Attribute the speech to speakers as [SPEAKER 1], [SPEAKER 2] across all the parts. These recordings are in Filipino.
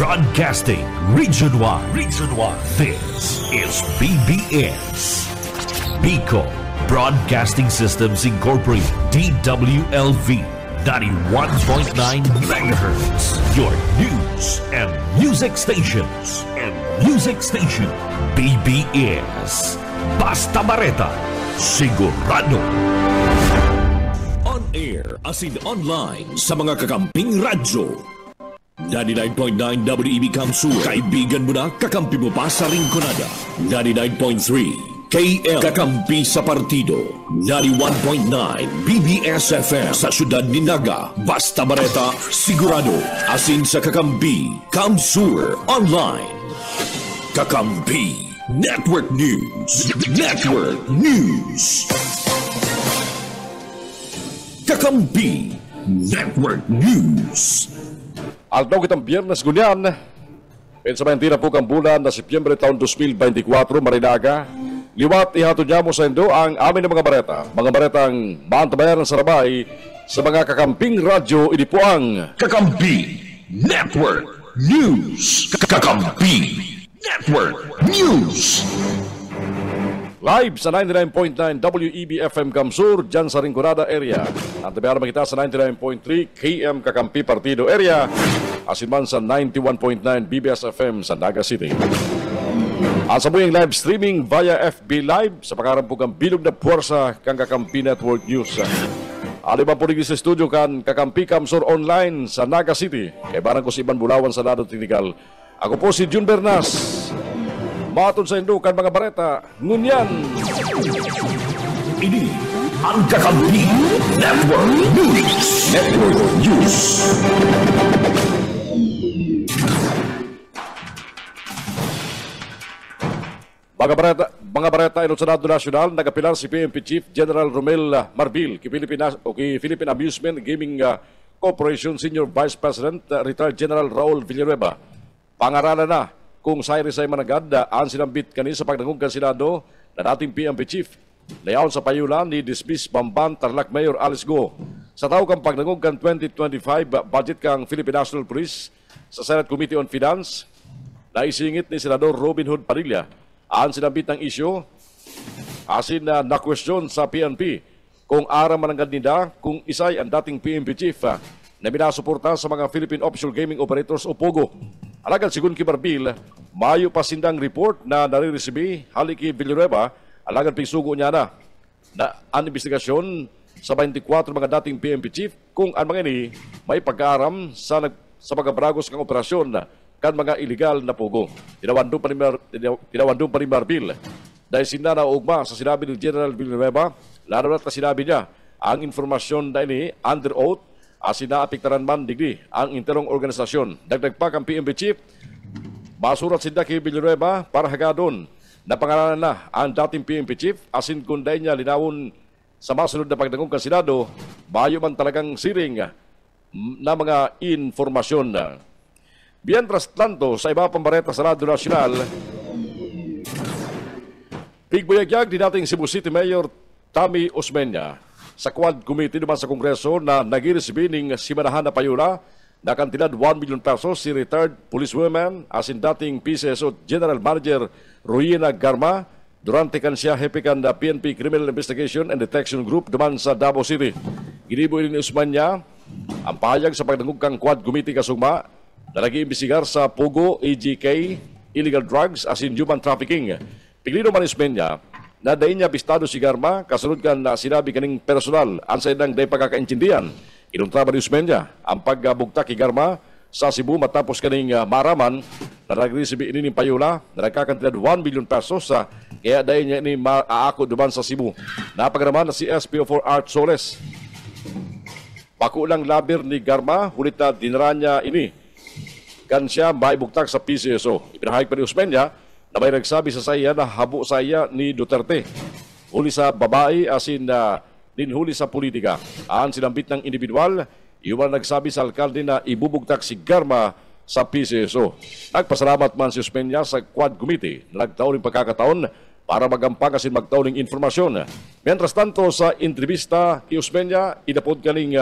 [SPEAKER 1] Broadcasting Region 1. Region 1. This is BBS. Bicol Broadcasting Systems Incorporated. DWLV. 91.9 megahertz. Your news and music stations. BBS. Basta Bareta. Sigurado. On air as in online sa mga kakamping radyo. 99.9 WEB Kamsur. Kaibigan mo na, kakampi mo pa sa Rinconada. 99.3 KL. Kakampi sa partido. 91.9 BBS FM sa syudad ni Naga. Basta Bareta, sigurado. Asin sa kakampi. Kamsur Online. Kakampi Network News. Kakampi Network News.
[SPEAKER 2] Aldaw kitang biyernes gunyan. Sa mentira po kang bulan na Setyembre taon 2024, Marinaga. Liwat ihatod niya mo sa indo ang amin ng mga bareta. Mga baretang maantabayan ng sarabay sa mga kakamping radyo. Ini po ang
[SPEAKER 1] Kakampi Network News. Kakampi Network News.
[SPEAKER 2] live sa 99.9 WEB FM Kamsur dyan sa Rinconada area. Antabayan naman kita sa 99.3 KM Kakampi Partido area. Asin man sa 91.9 BBS FM sa Naga City. At sa buong live streaming via FB Live sa pagkarampukang bilog na puwersa kang Kakampi Network News. Aliman po rin sa studio kan Kakampi Kamsur Online sa Naga City. Kaya barang ko si Iban Bulawan sa lado technical. Ako po si Jun Bernas. Matod sa indo kan mga bareta. Ngunyan.
[SPEAKER 1] Ini ang Kakampi Network News.
[SPEAKER 2] Mga bareta inot sa Senado Nasional, nagapilar si PNP Chief General Romel Marbil kay Philippine Amusement Gaming Corporation Senior Vice President Retired General Raul Villanueva. Pangaralan na kung say-resay managad ang sinambit kani sa pagdangog kan Senado na dating PNP Chief. Layaon sa payulan ni Dismiss Bamban Tarlac Mayor Alice Go. Sa tao kang pagdangog kan 2025 budget kang Philippine National Police sa Senate Committee on Finance, naisingit ni Senador Robin Hood Padilla ang sinambit ng isyo asin na question sa PNP kung ara mananggad nila kung isay ang dating PNP Chief na minasuporta sa mga Philippine Official Gaming Operators o POGO. Alagad sigun kay Marbil, mayo pa sindang report na nare-resibi haliki Villanueva, alagad pigsugo niya na ang investigasyon sa 24 mga dating PNP Chief kung ang mga ini may pagkaaram sa mga bragos kang operasyon kan mga illegal na POGO. Tinawandong pa ni Marbil dahil sinana ugma sa sinabi ni General Villanueva, lalo na sinabi niya ang informasyon na ini under oath asin naapektaran man digdi ang interong organisasyon. Dagdag pa kang PNP Chief, masurat sinda kay Villanueva para hagadon na pangalanan na ang dating PNP Chief asin kunday niya linawon sa masunod na pagdangog kan Senado, bayo man talagang siring na mga informasyon. Mientras tanto, sa iba pang bareta sa Senado Nasional, pigbuyagyag di dating Cebu City Mayor Tammy Osmeña sa Quad Committee naman sa Kongreso na nag-receive ng simanahan na payula na kantilad 1 million pesos si retired policewoman asin dating PCSO General Manager Ruina Garma durante kan siya hepikan na PNP Criminal Investigation and Detection Group naman sa Davao City. Ginibo ni Osmeña ang pahayag sa pagdangog kang Quad Committee kasugma na nag-iimbestigar sa POGO, AGK, illegal drugs asin human trafficking. Piglino man Osmeña na dahin niya bistado si Garma, kasunod kan na sinabi kaning personal, ang sa idang dahi pagkakaintindihan. Inuntraba ni Osmeña ang pagbugtak kay Garma sa Cebu matapos kaning maraman na nag-receive ini ng payula na nagkakantidad 1 million pesos kaya dahin niya ini maaako duman sa Cebu. Napagaraman na si SPO4 Art Soles. Pakulang labir ni Garma, hulit na dinara niya ini. Kan siya maibugtak sa PCSO. Ipinahayag pa ni Osmeña na may nagsabi sa saya na habo sa iya ni Duterte. Huli sa babae asin dinhuli sa politika. Ang sinambit ng individual, iwan nagsabi sa alkalde na ibubugtak si Garma sa PCSO. Nagpasalamat man si Osmeña sa Quad Committee na nagtaon ng pagkakataon para magampang asin magtaon ng informasyon. Mientras tanto sa entrevista kay Osmeña, inapod kaning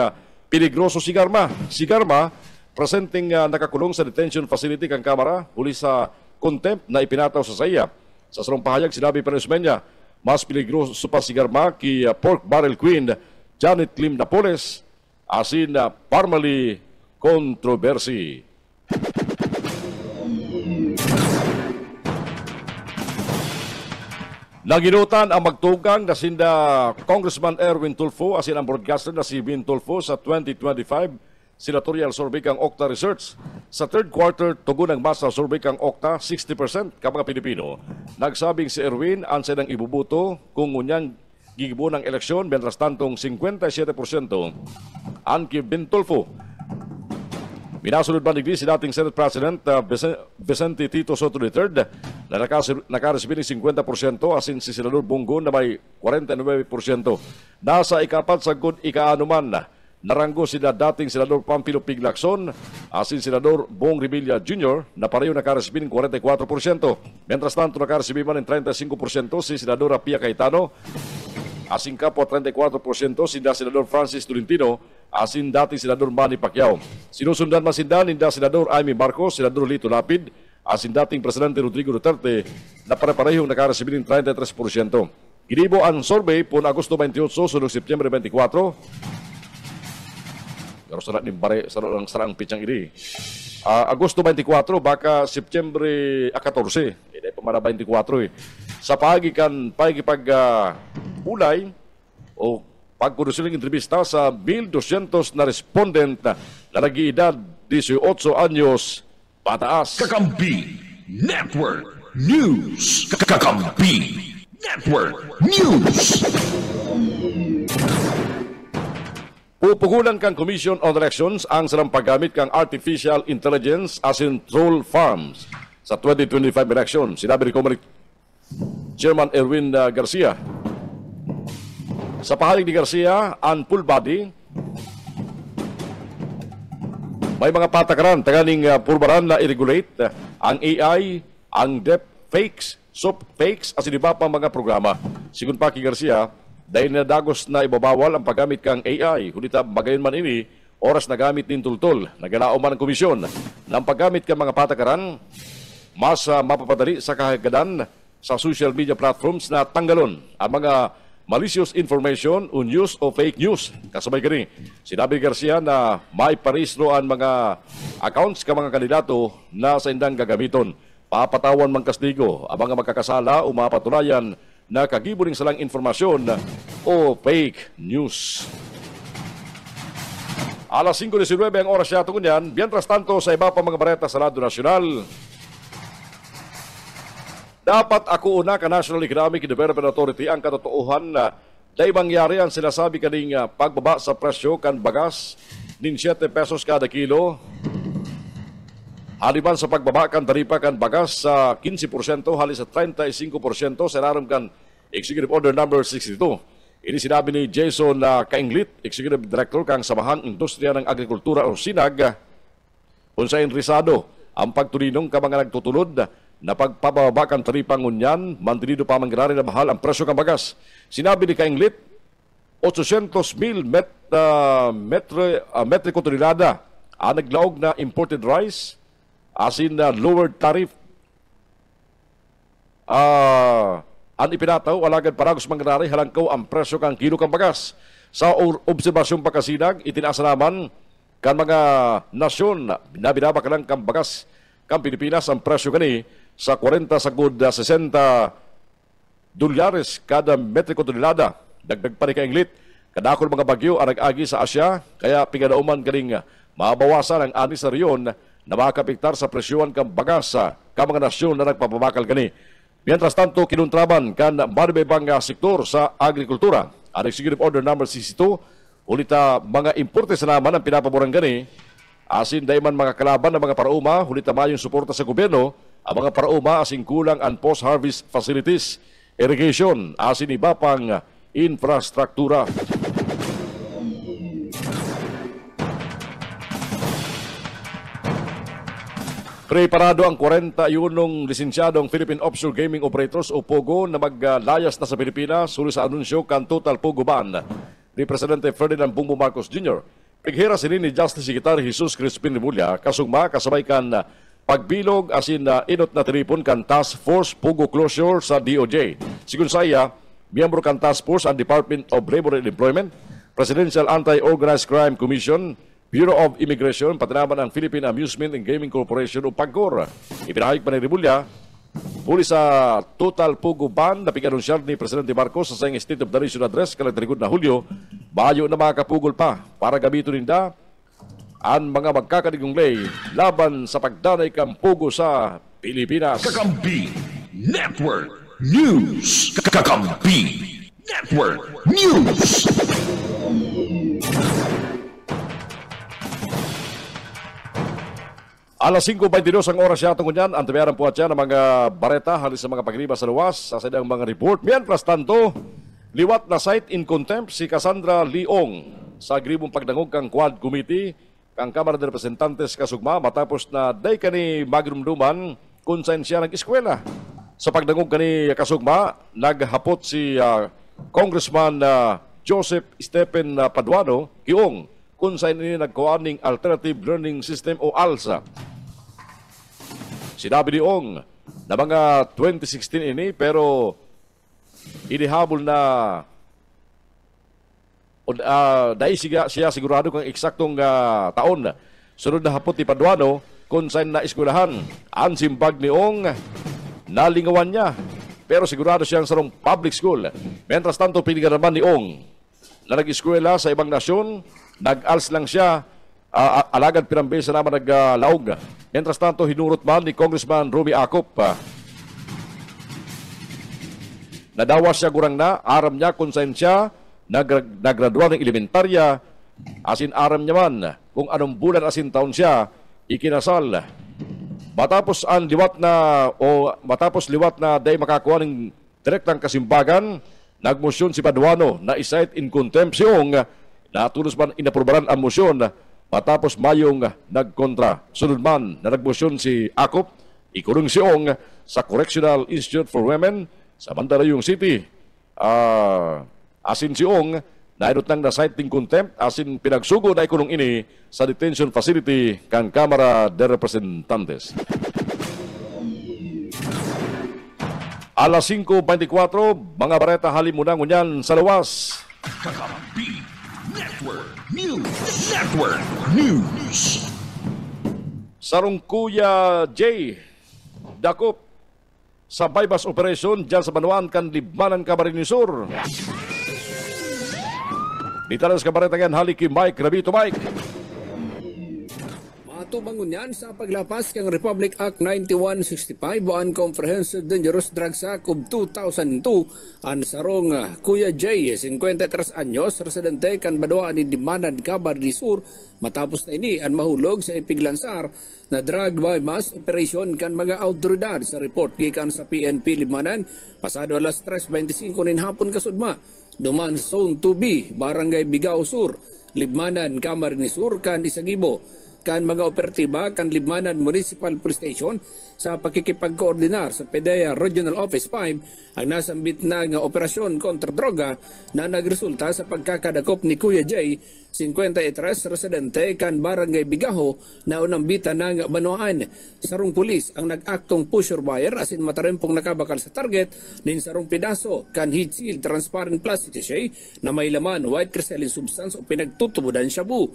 [SPEAKER 2] peligroso si Garma. Si Garma Presenting nakakulong sa detention facility kang Kamara huli sa contempt na ipinataw sa saya. Sa sarong pahayag, sinabi pa ni Osmeña, mas peligroso pa si Garma ki Pork Barrel Queen Janet Lim Napoles asin parmali kontrobersi. Naginutan ang magtugang na sinda Congressman Erwin Tulfo asin ang broadcaster na si Vin Tulfo sa 2025 senatorial survey kang Okta Research. Sa third quarter, tugon ang masa survey kang Okta, 60% ka mga Pilipino. Nagsabing si Erwin ang silang ibubuto kung ngunyang gigibo ng eleksyon, mientras tantong 57% ang kay Vin Tulfo. Minasunod ba ni si dating Senate President Vicente Tito Soto III na nakaresibin ng 50% asin si Senador Bongo na may 49%. Nasa ikapat sa good ikaanuman naranggo sila dating Senador Pampilo Piglacson asin Senador Bong Revilla Jr. na pareho nakaresibin ng 44%. Mientras tanto nakaresibin man ng 35% si Senador Pia Cayetano asin kapwa 34% si Senador Francis Tolentino asin dating Senador Manny Pacquiao. Sinusundan masindan ni Senador Amy Marcos, Senador Lito Lapid asin dating Presidente Rodrigo Duterte na pare-parehong nakaresibin ng 33%. Ginibo ang survey po na Agosto 28 sunod September 24. Pero sarap ni bare sarang pitsang ini. Agosto 24 baka September 14. Hindi pa mara 24 eh. Sa pag ulay o pagkudusiling entrevista sa 1,200 na respondent na nag-iedad 18 anyos pataas.
[SPEAKER 1] Kakampi Network News. Kakampi Network News.
[SPEAKER 2] Pupugulan kang Commission on Elections ang salang paggamit kang artificial intelligence as in troll farms sa 2025 election. Sinabi ni Comelec Chairman Erwin Garcia. Sa pahayag ni Garcia, ang full body, may mga patakaran taganing purbaran na i-regulate ang AI, ang deepfakes, fakes as in iba pang mga programa. Sigun pa kay Garcia, dahil nadagos na ibabawal ang paggamit kang AI, hunita bagayon man ini, oras na gamit din tultol, nagalao man ang komisyon ng paggamit kang mga patakaran, mas mapapadali sa kahagadan sa social media platforms na tanggalon ang mga malicious information o news o fake news. Kasabay kini, sinabi Garcia na may parehistro ang mga accounts ka mga kandidato na sa indang gagamiton. Papatawan man kastigo ang mga magkakasala o mapatunayan na kagiburing salang informasyon o fake news. Alas 5:19 ang oras siya tungon yan. Mientras tanto sa iba pa mga bareta sa Radyo Nacional, dapat ako una ka National Economic Development Authority ang katotoohan na dahil mangyari ang sinasabi kaning pagbaba sa presyo kan bagas nin 7 pesos kada kilo. Haliban sa pagbaba kan taripa kan bagas sa 15% halis sa 35% sa laram kan Executive Order number 62. Ini sinabi ni Jason Kainglit, Executive Director kang Samahang Industriya ng Agrikultura o SINAG, unsain risado ang pagtulinong ka mga nagtutulod na pagpababa kan taripa ngunyan, mantinido pa mangyari na mahal ang presyo kan bagas. Sinabi ni Kainglit, 800,000 metriko tonelada ang naglaog na imported rice asin na lowered tariff ang ipinataw alagad paragos mangyari halangkaw ang presyo kang kilo kang bagas. Sa obserbasyon pagkasinag, itinaasa naman kan mga nasyon na binabakalang kang bagas kang Pilipinas ang presyo kani sa 40 sagud 60 dolyares kada metriko tonelada. Dagdag pa ni Kainglit, kadakol mga bagyo ang nag-agi sa Asya, kaya pigadauman kaning mabawasan ang ani sa riyon na makapiktar sa presyohan kang bagas sa mga nasyon na nagpapabakal kani. Mientras tanto, kinuntraban kan maribang sektor sa agrikultura. Ang Executive Order number 62, ulita mga importe sa naman ang pinapaboran gani, asin dayman mga kalaban ng mga parauma, ulita mayong suporta sa gobyerno, ang mga parauma asin kulang ang post-harvest facilities, irrigation, asin iba pang infrastruktura. Preparado ang 41 lisensyadong Philippine Offshore Gaming Operators o POGO na maglayas na sa Pilipinas suli sa anunsyo kan total POGO ban ni Presidente Ferdinand Bongbong Marcos Jr. Pighira sini ni Justice Secretary Jesus Crispin Remulla kasugma kasabay kan pagbilog asin inot na tripon kan Task Force Pugo Closure sa DOJ. Sigun saya, miyembro kan Task Force ang Department of Labor and Employment, Presidential Anti-Organized Crime Commission, Bureau of Immigration, pati naman ang Philippine Amusement and Gaming Corporation o PAGCOR. Ipinahayag pa ni Remulla, muli sa total Pugo ban na pig-anunsyar ni Presidente Marcos sa sayang State of the Nation Address kalagtrigod na Hulyo, bayo na mga kapugol pa para gamitin ninda ang mga magkakadigong lay laban sa pagdanay kang pugo sa Pilipinas.
[SPEAKER 1] Kakampi Network News. Kakampi Network News.
[SPEAKER 2] Alas 5:22 ang oras yatong kunyan. Antabayaran po at yan ang mga bareta halis sa mga pagliba sa luwas. Sa sadang mga report. Mientras tanto, liwat na cite in contempt si Cassandra Leong sa agribong pagdangog kang Quad Committee kang Kamara de Representantes kasugma matapos na day kani magrumduman kung saan siya nag-eskwela. Sa pagdangog kani kasugma, naghapot si Congressman Joseph Stephen Paduano Kiong kung saan ini nagkuhaning Alternative Learning System o ALSA. Sinabi ni Ong na mga 2016 ini pero inihabol na dahil siya sigurado kang eksaktong taon. Sunod na hapot ni Paduano kung saan na eskwelahan ang simbag ni Ong nalingawan niya pero sigurado siyang sarong public school. Mientras tanto pinigan naman ni Ong na nag-eskwela sa ibang nasyon, nag-ALS lang siya, alagad pirambesa naman naglaog. Mientras tanto, hinurot man ni Congressman Rumi Acop. Nadawas siya gurang na, aram niya kung saan siya nagradua ng elementarya, asin aram niya man kung anong bulan asin taon siya ikinasal. Matapos liwat na day makakuha ng direktang kasimbagan, nagmosyon si Paduano na isite in contempt si Ong. Natulos man inaprubaran ang mosyon matapos mayong nagkontra. Sunod man na nagmosyon si Acop, ikulong si Ong sa Correctional Institute for Women sa Mandaluyong City. Asin si Ong, nainot nang na-cite in contempt, asin pinagsugo na ikulong ini sa detention facility kang Kamara de Representantes. Alas 5:24, mga bareta halimunang unyan sa luwas.
[SPEAKER 1] Kakampi Network News. Network News.
[SPEAKER 2] Sarong Kuya J. Dakop sa bypass operation dyan sa Banuan kan Libmanan Camarines Sur. Ditalas kabareta yan halik kay Mike Rabito. Mike.
[SPEAKER 3] Tubangon yan sa paglapas kang Republic Act 9165 o ang Comprehensive Dangerous Drugs Act of 2002 ang sarong Kuya J, 53 anyos, residente kan Banuan ni Limanan, Camarines Sur, matapos na ini ang mahulog sa ipiglansar na drug by mass operation kan mga autoridad sa report gikan sa PNP Limanan pasado alas 3:25 nin hapon kasudma. Duman Zone 2B, Barangay Bigao Sur, Limanan, Camarines Sur kan Isagibo. Kan mga operatiba kan Libmanan Municipal Police Station sa pakikipagkoordinar sa PDEA Regional Office 5 ang nasambit na nga operasyon kontra droga na nagresulta sa pagkakadakop ni Kuya J, 53 residente kan Barangay Bigaho na unambita ng Banuan. Sarong pulis ang nag-aktong pusher wire asin matarempong nakabakal sa target nin sarong pidaso kan heat seal transparent plastic sachet na may laman white crystalline substance o pinagtutubudan shabu.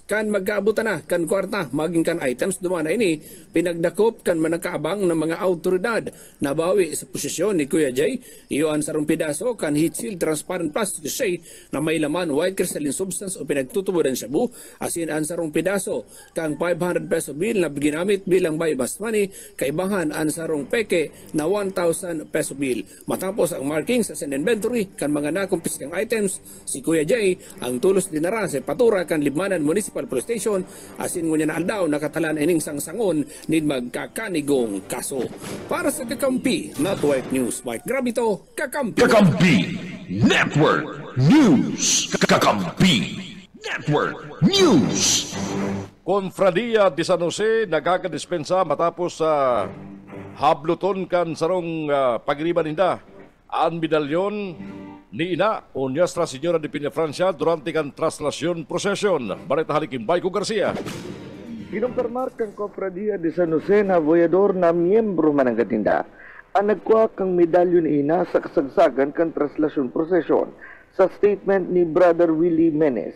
[SPEAKER 3] Kan magkaabutan na kan kwarta maging kan items dumana ini pinagdakop kan manakaabang ng mga autoridad na bawi sa posisyon ni Kuya J. Iyon sarong pidaso kan heat seal transparent plastic sachet na may laman white crystalline substance o pinagtutubudan shabu asin ang sarong pidaso kang 500 peso bill na ginamit bilang buy-bust money kaibahan ang sarong peke na 1,000 peso bill. Matapos ang marking sa inventory kan mga nakumpiskang items, si Kuya J ang tulos dinara sa patura kan Libmanan Municipal Police Station asin ngunya na aldaw nakatalan ining sangsangon nin magkakanigong kaso. Para sa Kakampi Network News, Mike Grabito, Kakampi.
[SPEAKER 1] Kakampi Network News. Kakampi Network News.
[SPEAKER 2] Confradia de San Jose nagkakadispensa matapos sa habluton kan sarong pagriban ninda. Ang medalyon ni Ina o Nuestra Señora de Peña Francia durante kan traslasyon prosesyon. Bareta halikin Baiko Garcia.
[SPEAKER 4] Kinumpirmar kang Cofradia de San Jose na boyador na miyembro man ang gatinda. Ang nagkuha kang medalyo ni Ina sa kasagsagan kang traslasyon prosesyon sa statement ni Brother Willie Menes.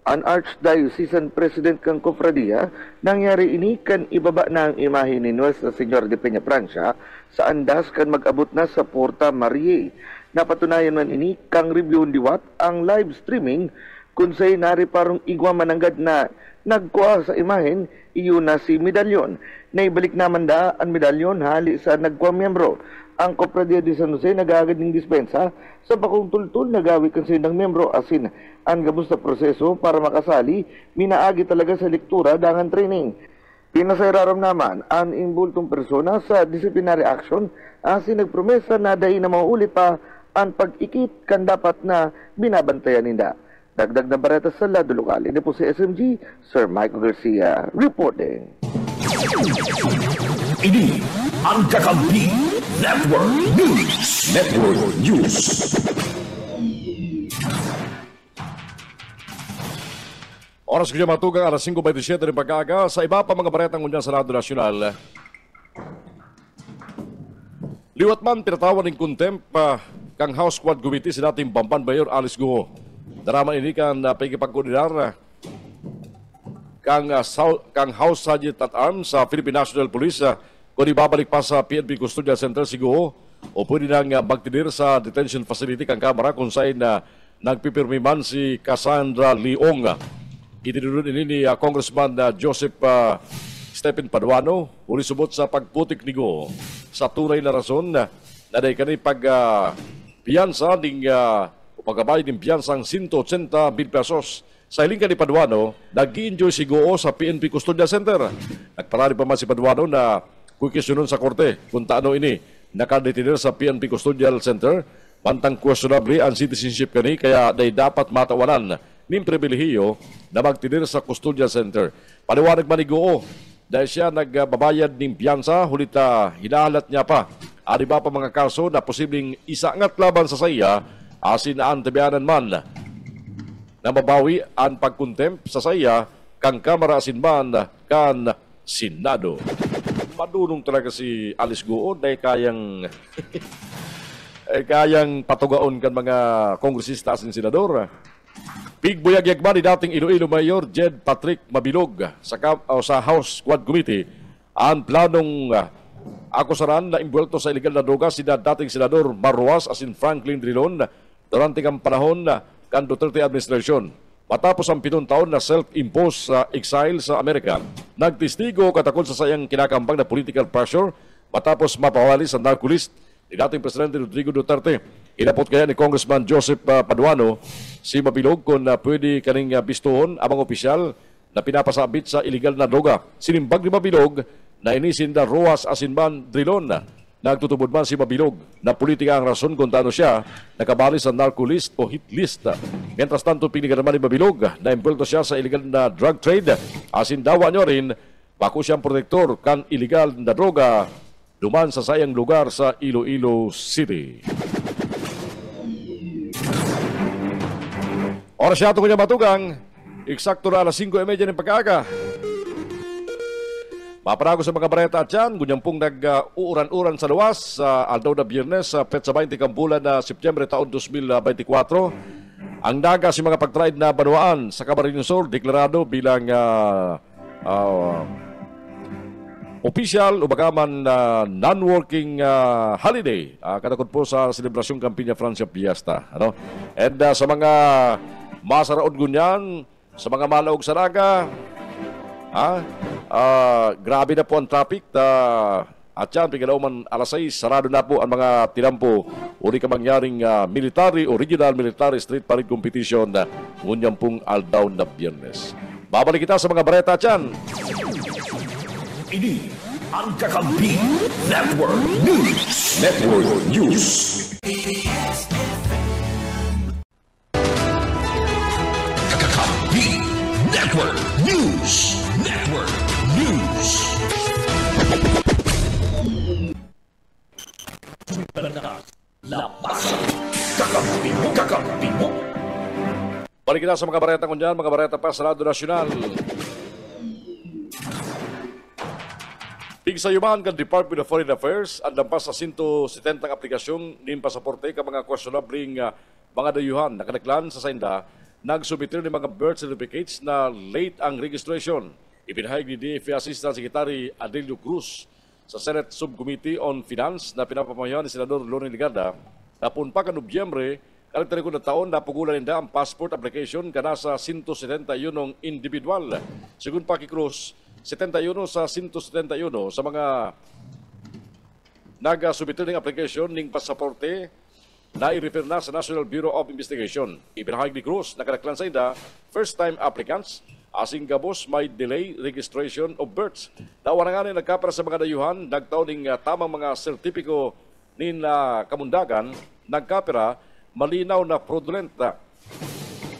[SPEAKER 4] Ang Archdiocesan President kang Cofradia, nangyari ini kan ibaba na ang imahe ni Nuestra Señora de Peña Francia sa andas kan mag-abot na sa Porta Marie. Napatunayan man ini kang review diwat ang live streaming kung sa'y nari parang igwa mananggad na nagkuha sa imahen, iyon na si medalyon. Naibalik naman da ang medalyon hali sa nagkuha miyembro. Ang Cofradia de San Jose nagagad ng dispensa sa bakong tultul nagawi kan sinang miyembro asin ang gabos na proseso para makasali, minaagi talaga sa lektura dangan training. Pinasayraram naman ang imbultong persona sa disciplinary action asin nagpromesa na dahi na maulit pa ang pag-ikit kan dapat na binabantayan ninda. Dagdag na bareta sa lado lokal. Ito po si SMG, Sir Michael Garcia, reporting.
[SPEAKER 1] Ini ang Kakampi Network News. Network News.
[SPEAKER 2] Oras ko siya matugang alas 5:27 ng pag-aga sa iba pa mga baretang unyan sa Radyo Nasyonal. Liwat man tinatawan ng contempt kang House Squad Committee si dating Bamban Mayor Alice Guo. Daraman ini kan pagkipagkoordinar kang House Sergeant at Arms sa Philippine National Police kung ibabalik pa sa PNP Custodial Center si Guo o pwede nang magtidir sa detention facility kang kamera kung saan nagpipirmi man si Cassandra Leong. Itinunod ini ni Congressman Joseph Stephen Paduano uli subot sa pagputik ni Guo sa tunay na rason na dahi kanay piyansa ding pagkabay ng piyansang 180,000 pesos. Sa hiling ka ni Paduano, nag-i-enjoy si Guo sa PNP Custodial Center. Nagparali pa man si Paduano na kukisyonon sa korte kung taano ini nakadetiner sa PNP Custodial Center pantang questionable ang citizenship kani kaya day dapat matawanan ning pribilehiyo na magtinir sa Custodial Center. Paliwanag man ni Guo dahil siya nagbabayad ng piyansa hulit hinahalat niya pa ari ba pa mga kaso na posibleng isangat laban sa saya asin na antabianan man na mabawi ang pagkontempt sa saya kang Kamara asin man kan Senado. Madunong talaga si Alice Guo dahil kayang patugaon kan mga kongresista asin senador. Pigbuyagyag man ni dating Iloilo Mayor Jed Patrick Mabilog sa House Squad Committee ang planong akusaran na imbwelto sa illegal na droga si dating Senador Marruas asin Franklin Drilon durante ang panahon kan Duterte administration. Matapos ang 7 taon na self-imposed exile sa Amerika, nagtestigo katakot sa sayang kinakambang na political pressure matapos mapawali sa narcolist ni dating Presidente Rodrigo Duterte. Inapot kaya ni Congressman Joseph Paduano si Mabilog kung pwede kaning bistuhon amang opisyal na pinapasabit sa illegal na droga. Sinimbag ni Mabilog na inisin na Roas Asinban Drilon. Nagtutubod man si Mabilog na politika ang rason kung taano siya nakabali sa narcolist o hit list. Mientras tanto, pinigan naman ni Mabilog na impulto siya sa illegal na drug trade. Asin dawa nyo rin, bako siyang protektor kan illegal na droga duman sa sayang lugar sa Iloilo City. Oras siya ito kanya matugang. Eksakto na alas 5:30 ng pag-aga. Maparago sa mga bareta at yan, gunyang pong nag-uuran-uran sa luwas sa aldaw na biyernes sa petsa 20 kambulan na Setyembre taon 2024. Ang daga si mga pagtraid na banwaan sa Camarines Sur deklarado bilang official o bagaman non-working holiday. Katakot po sa selebrasyong Campiña Francia Fiesta. And sa mga masaraod gunyan, sa mga malaog sa daga, grabe na po ang traffic at yan, pigalaman alas 6, sarado na po ang mga tinampo uri ka mangyaring military o regional military street parade competition na ngunyang pong aldaw na biyernes. Babalik kita sa mga bareta at yan.
[SPEAKER 1] Ini ang Kakampi Network News. Network News. Kakampi Network News. Network News. Lapas. Kakampi
[SPEAKER 2] Balik na sa mga bareta kunyan, mga bareta pa sa Radyo Nasyonal. Pigsayumahan kan Department of Foreign Affairs ang lampas sa 170 aplikasyon ng pasaporte ka mga questionabling mga dayuhan na kanaklan sa Sainda nagsubitir ng mga birth certificates na late ang registration. Ipinahayag ni DFA Assistant Secretary Adelio Cruz sa Senate Subcommittee on Finance na pinapamayahan ni Senador Loni Ligarda na punpa ka Nobyembre kaliktalikod na taon na pugulan nila ang passport application ka nasa 171 individual. Sigun pa kay Cruz, 71 sa 171 sa mga nagasubitin ng application ng pasaporte na i-refer na sa National Bureau of Investigation. Ibinahayag ni Cruz na kanaklan sa inda, first-time applicants, asing gabos may delay registration of births. Nawarangan na nagkapara sa mga dayuhan, nagtaon ng tamang mga sertipiko nin kamundagan, nagkapara, malinaw na fraudulent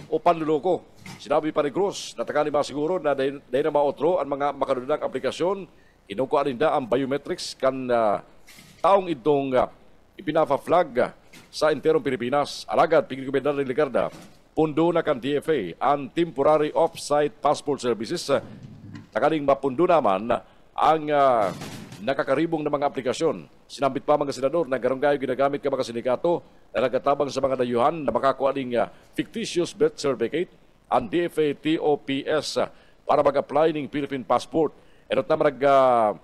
[SPEAKER 2] o panluloko. Sinabi pa ni Cruz na takani ba siguro na dahil na maotro ang mga makadudang aplikasyon, inukuan ninda ang biometrics kan taong itong ipinafa-flag sa interong Pilipinas. Alagad, pigil-komendar ni Ligarda, pundo na kan DFA ang temporary off-site passport services. Takaning mapundo naman ang nakakaribong na mga aplikasyon. Sinambit pa mga senador na garanggayo ginagamit ka mga sindikato na nagatabang sa mga dayuhan na makakuha ng fictitious birth certificate ang DFA TOPS para mag-apply ng Philippine passport. Enot na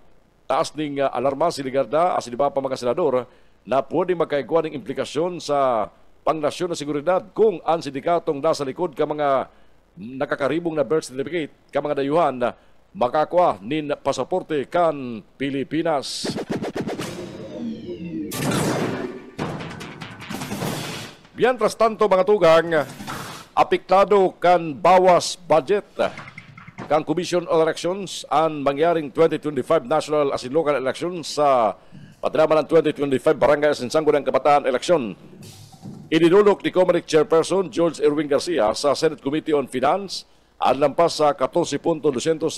[SPEAKER 2] taas ng alarma si Ligarda as iba pa mga senador na pwede magkaigwa ng implikasyon sa pangnasyon na seguridad kung ang sindikatong nasa likod ka mga nakakaribong na birth certificate ka mga dayuhan na makakuha nin pasaporte kan Pilipinas. Mientras tanto mga tugang, apektado kan bawas budget kan Commission on Elections ang mangyaring 2025 national as in local elections sa padrama ng 2025 Barangay Asinsango ng Kabataan election. Idinulok ni Comelec Chairperson George Erwin Garcia sa Senate Committee on Finance ang lampas sa 14.277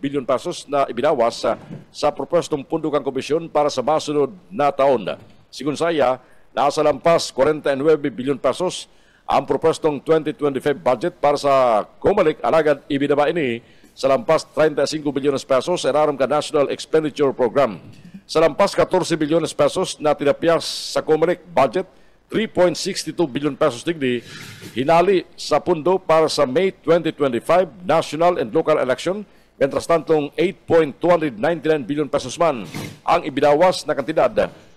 [SPEAKER 2] bilyon pesos na ibinawas sa propostong pundo kang komisyon para sa masunod na taon. Sigun saya, nasa lampas 49 bilyon pesos ang propostong 2025 budget para sa Comelec. Alagad ibinaba ini sa lampas 35 bilyones pesos eraram ka National Expenditure Program. Sa lampas 14 bilyones pesos na tinapyas sa Comelec budget, 3.62 billion pesos digdi hinali sa pundo para sa May 2025 national and local election, mentras tantong 8.299 billion pesos man ang ibinawas na kantidad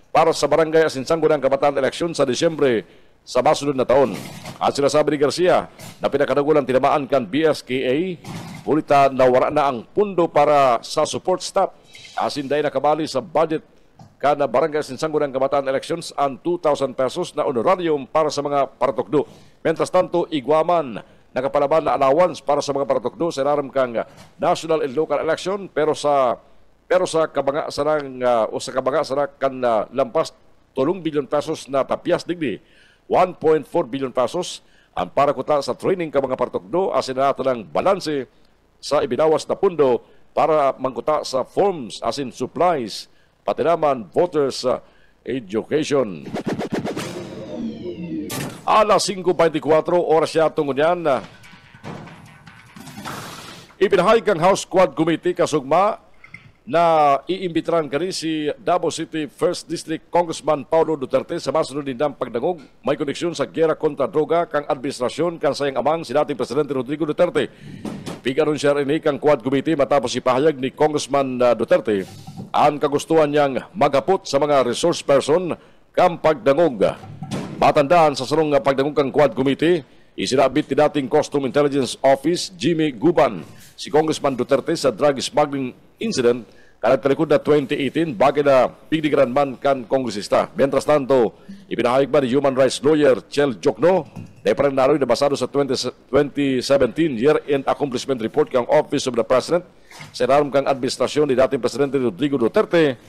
[SPEAKER 2] para sa Barangay Asinsango ng Kabataan election sa Disyembre sa masunod na taon. At sinasabi ni Garcia na pinakadagulang tinamaan kan BSKA, ulita na wala na ang pundo para sa support staff asin dahil nakabali sa budget kada Barangay Asinsango ng Kabataan Elections ang 2,000 pesos na honorarium para sa mga paratokdo. Mentras tanto, igwaman nakapalaban na allowance para sa mga paratokdo sa ilalim kang national and local election pero sa kabanga sarang o sa kabanga sarang kan lampas 3 bilyon pesos na tapyas digdi 1.4 bilyon pesos ang para kuta sa training ka mga paratokdo asin na ng balanse sa ibinawas na pundo para mangkuta sa forms asin supplies pati naman voters education. Alas 5:24 oras yatong ngunyan. Ipinahayag ang House Quad Committee kasugma na iimbitaran kani si Davao City 1st District Congressman Paulo Duterte sa masunod nindang pagdangog may koneksyon sa gera kontra droga kang administrasyon kang sayang amang si dating Presidente Rodrigo Duterte. Pigaron siya rin kang Quad Committee matapos ipahayag ni Congressman Duterte ang kagustuhan niyang maghapot sa mga resource person kang pagdangog. Matandaan sa sarong pagdangog kang Quad Committee, isinabit ni dating Custom Intelligence Office Jimmy Guban si Congressman Duterte sa drug smuggling incident kalagtalikod na 2018 bagay na pigdigaran man kan kongresista. Mientras tanto, ipinahayag ba ni Human Rights Lawyer Chel Jokno na iparanaloy na basado sa 2017 Year-End Accomplishment Report kang Office of the President sa ilalim kang administrasyon ni dating Presidente Rodrigo Duterte.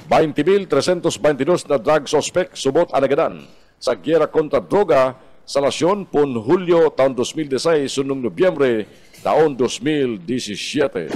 [SPEAKER 2] 20,322 na drug suspect subot alagadan sa giyera kontra droga sa nasyon pun Hulyo taon 2016 sunong Nobyembre taon 2017.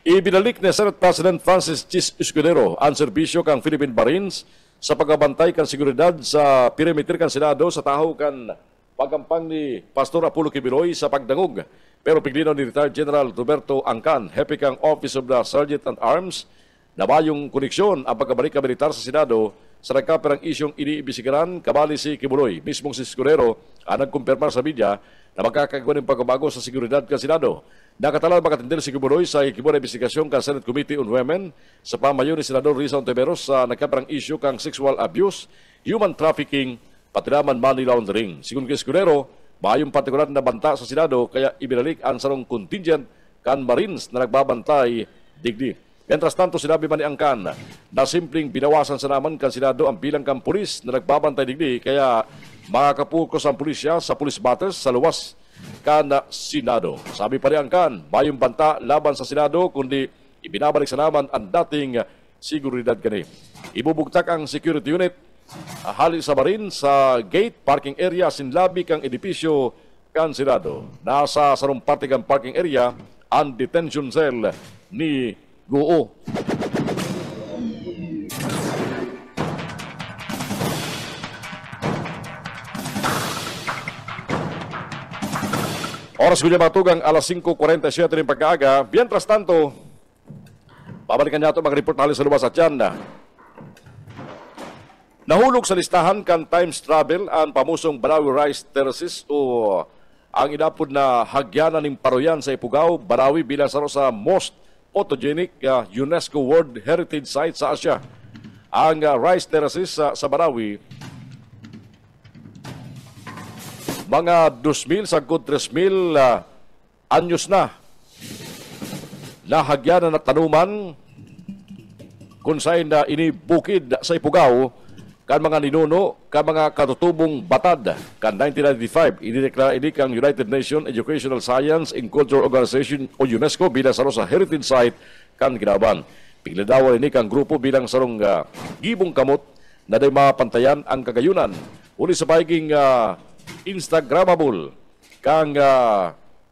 [SPEAKER 2] Ibinalik ni Senate President Francis Chis Escudero ang serbisyo kang Philippine Marines sa pagbabantay kan seguridad sa perimeter kan Senado sa tahaw kan pagampang ni Pastor Apollo Kibiloy sa pagdangog. Pero piglinaw ni Retired General Roberto Angkan, hepe kang Office of the Sergeant at Arms, na bayong koneksyon ang pagkabalik ka militar sa Senado sa nagkaperang isyong iniibisigaran kabali si Kibuloy. Mismong si Escudero ang nagkumpirmar sa media na magkakagawa ng pagbabago sa seguridad ka Senado. Nakatalan makatindil si Kibuloy sa ikibong investigasyon ka Senate Committee on Women sa pamayo ni Senador Risa Ontiveros sa nagkaperang isyu kang sexual abuse, human trafficking, patiraman money laundering. Sigun kay Escudero, mayong partikular na banta sa Senado kaya ibinalik ang sarong contingent kan Marines na nagbabantay digdi. Mientras tanto, sinabi man ni Angkan na simpleng binawasan sa naman kan Senado ang bilang kan pulis na nagbabantay digdi kaya makakapokus ang pulisya sa police matters sa luwas kan Senado. Sabi pa ni Angkan, mayong banta laban sa Senado kundi ibinabalik sa naman ang dating seguridad kani. Ibubugtak ang security unit hali sa barin sa gate parking area sinlabi kang edipisyo kan Senado. Nasa sarong parte kang parking area ang detention cell ni Goo. Oras bilya matugang alas 5:47 ng pagkaaga. Mientras tanto, babalikan niya ito mag-report na sa luwas at yan. Nahulog sa listahan kan Times Travel ang pamusong Barawi Rice Terraces o ang inapod na hagyanan ng Paroyan sa Ifugao, Barawi bilang sa most photogenic UNESCO World Heritage Site sa Asia. Ang Rice Terraces sa Barawi, mga 2,000 sagkod 3,000 anyos na hagyanan at tanuman kung saan na inibukid sa Ifugao kan mga ninuno, kan mga katutubong batad. Kan 1995, inideklara ini kang United Nations Educational Science and Culture Organization o UNESCO bilang sarong sa heritage site kan Ginaban. Pigladawan ini kang grupo bilang sarong gibong kamot na day mapantayan ang kagayunan. Uli sa pagiging Instagrammable kang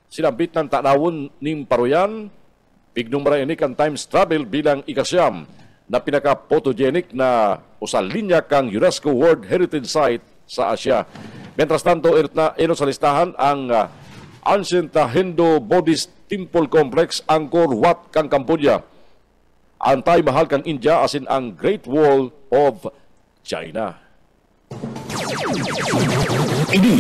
[SPEAKER 2] sinambit ng tanawon ning Paroyan, pignumara ini kang Times Travel bilang ikasyam na pinaka-photogenic na usal linya kang UNESCO World Heritage Site sa Asia. Mientras tanto, ino sa listahan ang Ancient Hindu Buddhist Temple Complex Angkor Wat kang Cambodia, ang Taj Mahal kang India asin ang Great Wall of China.
[SPEAKER 1] Ini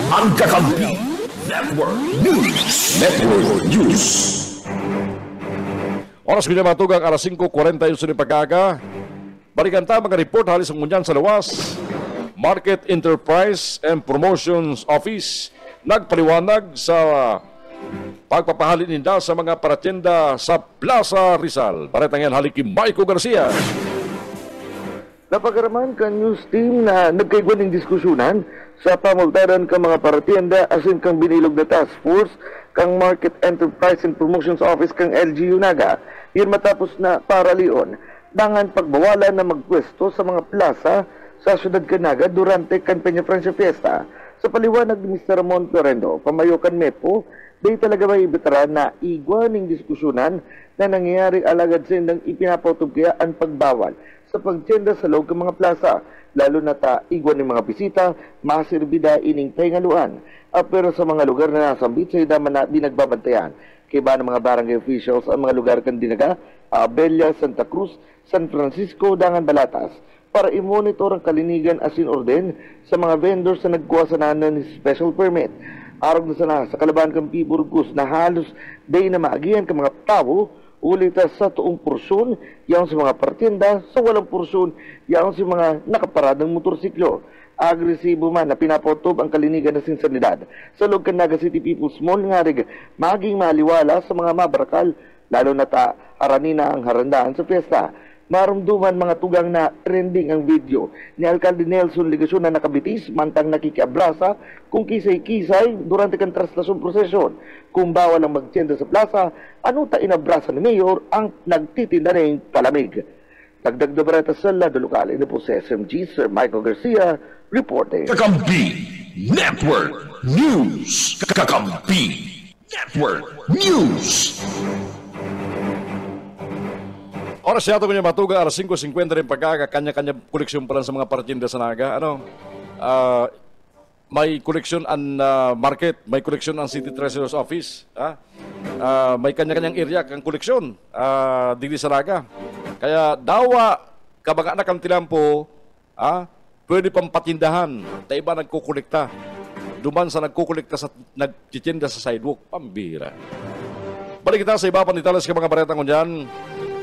[SPEAKER 1] ang Kakampi Network News. Network News.
[SPEAKER 2] Oras bilya matugang alas 5:41 ng pagkaga. Balikan tayo mga report halis ang ngunyan sa luwas. Market Enterprise and Promotions Office nagpaliwanag sa pagpapahalin ninda sa mga paratenda sa Plaza Rizal. Paretang yan halik kay Maiko Garcia.
[SPEAKER 4] Napagaraman ka news team na nagkaigwan ng diskusyonan sa pamultaran ka mga paratienda asin kang binilog na task force kang Market Enterprise and Promotions Office kang LGU Naga. Yun matapos na paralion dangan pagbawalan na magpwesto sa mga plaza sa syudad Naga durante Campanya Francia Fiesta. Sa paliwanag ni Mr. Ramon Florendo, pamayo kan MEPO, di talaga may veteran na igwa ng diskusyonan na nangyayari alagad sindang ipinapotob kaya ang pagbawal sa pagtenda sa loob ng mga plaza, lalo na ta igwa ng mga bisita, masirbida ining taingaluan. Pero sa mga lugar na nasambit sa idaman na dinagbabantayan, kaya ng mga barangay officials ang mga lugar kan Dinaga, Abella, Santa Cruz, San Francisco, Dangan Balatas, para i-monitor ang kalinigan asin orden sa mga vendors na nagkuha sa nanan ni special permit. Arog na sana sa kalaban kang Piburgus na halos day na maagihan ka mga tao, ulit sa tuong porsyon, yaon sa mga partienda, sa walang porsyon, yaon sa mga nakaparadang motorsiklo. Agresibo man na pinapotob ang kalinigan na sinsanidad. Sa loob kan Naga City People's Mall nga rig, maging maliwala sa mga mabarakal, lalo na ta haranina ang harandaan sa fiesta. Marumduman mga tugang na trending ang video ni Alcalde Nelson Ligasyon na nakabitis mantang nakikiabrasa kung kisay-kisay durante kan traslasyon prosesyon. Kung bawal ang magtiyenda sa plaza, ano ta inabrasa ni Mayor ang nagtitinda ng palamig. Dagdag na barata sa Lado Lokal. Ito po sa SMG, Sir Michael Garcia, reporting.
[SPEAKER 1] Kakampi Network News. Kakampi Network News.
[SPEAKER 2] Oras siya ito kanya matuga, alas 5:50 rin pagka, kanya-kanya koleksyon pa lang sa mga partinda sa Naga. May koleksyon ang market, may koleksyon ang City Treasurer's Office. May kanya-kanyang area kang koleksyon dili sa Naga. Kaya dawa, kabaga na kang tilampo, pwede pang patindahan, ta iba nagkukolekta. Duman sa nagkukolekta sa nagtitinda sa sidewalk, pambira. Balik kita sa iba pang detalles ka mga baretang kunyan.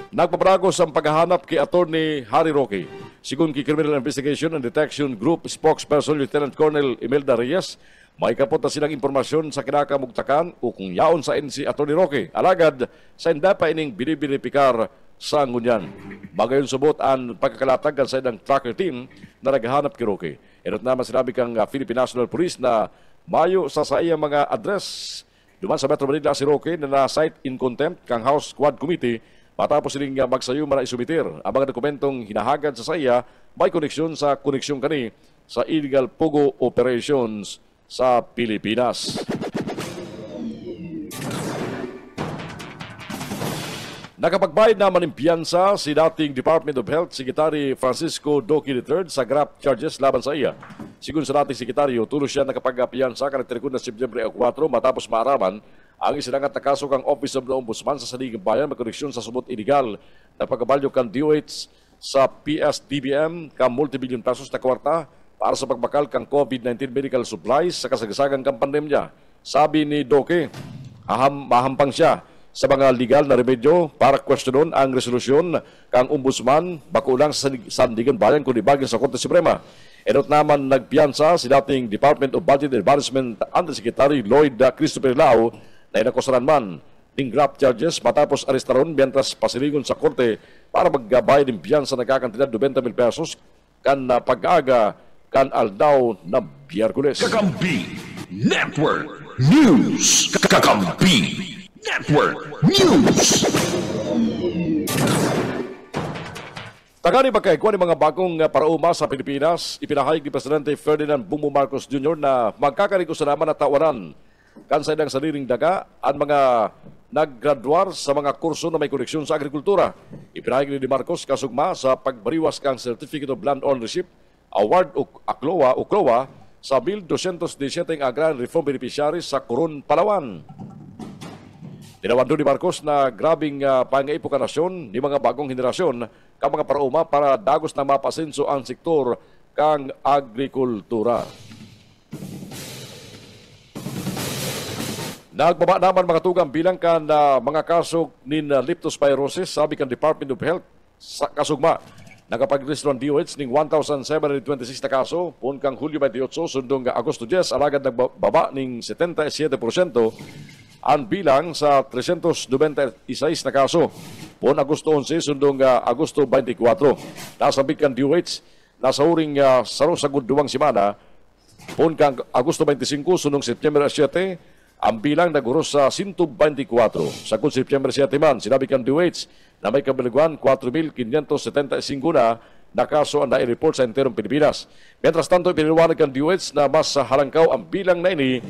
[SPEAKER 2] Nagpaparagos ang paghahanap kay Attorney Harry Roque. Sigun kay Criminal Investigation and Detection Group spokesperson Lieutenant Colonel Imelda Reyes, may kapot na silang impormasyon sa kinakamugtakan o kung yaon sa NC Attorney Roque. Alagad sa hindi pa ining binibinipikar sa ngunyan. Bagayon subot ang pagkakalatag sa idang tracker team na naghahanap kay Roque. Erot naman sinabi kang Philippine National Police na mayo sa iyang mga address. Duman sa Metro Manila si Roque na na-cite in contempt kang House Squad Committee matapos siling magsayuma na isumitir ang mga dokumentong hinahagad sa saya may koneksyon kani sa illegal pogo operations sa Pilipinas. Nakapagbayad naman ng piyansa si dating Department of Health Secretary Francisco Doki III sa graft charges laban sa iya. Sigun sa dating sekretaryo, tulos siya nakapagpiyansa karakterikod na Sebyembre 4 matapos maaraman ang isilangat na kaso kang Office of the Ombudsman sa Saligang Bayan magkoneksyon sa subot illegal na pagkabalyo kang DOH sa PSDBM kang multibillion pesos na kwarta para sa pagbakal kang COVID-19 medical supplies sa kasagsagan kang pandemya. Sabi ni Doke, mahampang siya sa mga legal na remedyo para questionon ang resolusyon kang Ombudsman bakulang sa Sandigan Bayan kundi bagay sa Korte Suprema. Enot naman nagpiyansa si dating Department of Budget and Management Undersecretary Lloyd Christopher Lao na inakusaran man ng graft charges matapos arestaron mientras pasiligon sa korte para maggabayad ng piyansa na kakantidad 20,000 pesos kan pag-aga kan aldaw na Biyerkules.
[SPEAKER 1] Kakampi Network News. Kakampi Network News.
[SPEAKER 2] Tagani magkaigwa ng mga bagong parauma sa Pilipinas, ipinahayag ni Presidente Ferdinand Bongbong Marcos Jr. na magkakarigos na naman at tawanan kansa ng sariling daga ang mga naggraduar sa mga kurso na may koneksyon sa agrikultura. Ipinahayag ni Marcos kasugma sa pagbariwas kang Certificate of Land Ownership Award o CLOA sa 1,217 agrarian reform beneficiaries sa Coron, Palawan. Tinawando ni Marcos na grabing pangaipukanasyon ni mga bagong henerasyon kang mga parauma para dagos na mapasenso ang sektor kang agrikultura. Nagbaba naman mga tugang bilang kan mga kaso ni leptospirosis sabi kan Department of Health sa kasugma. Nakapag-register ng DOH ng 1,726 na kaso pun kang Hulyo 28 sundong Agosto 10 alagad nagbaba ng 77% ang bilang sa 396 na kaso pun Agosto 11 sundong Agosto 24. Nasabik kan DOH nasa uring sarong-sagod duwang simana pun kang Agosto 25 sundong September 7 ang bilang naguros sa 124. Sa September 7 man, sinabi kang DOH na may kabiliguan 4,575 na kaso ang nai-report sa enterong Pilipinas. Mientras tanto, piniliwanag kang DOH na mas halangkaw ang bilang na ini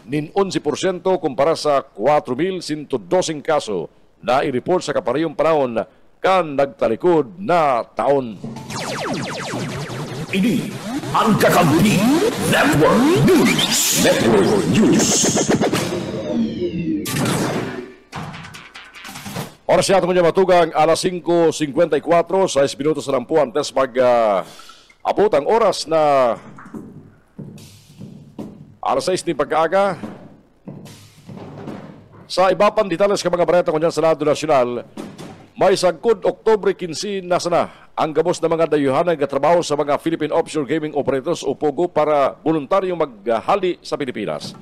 [SPEAKER 2] nin 11% kumpara sa 4,112 kaso na i-report sa kaparehong panahon kan nagtalikod na taon.
[SPEAKER 1] Ini ang Kakampi Network News. Network News.
[SPEAKER 2] Oras siya itong matugang alas 5:54 sa 6 minutos na lampu antes abot ang oras na alas 6 ni pag-aaga. Sa iba pang detalles ka mga bareta kunyan sa Senado Nasyonal, may sagkod Oktubre 15 na sana ang gabos na mga dayuhanan nga trabaho sa mga Philippine Offshore Gaming Operators o POGO para voluntaryong maghali sa Pilipinas.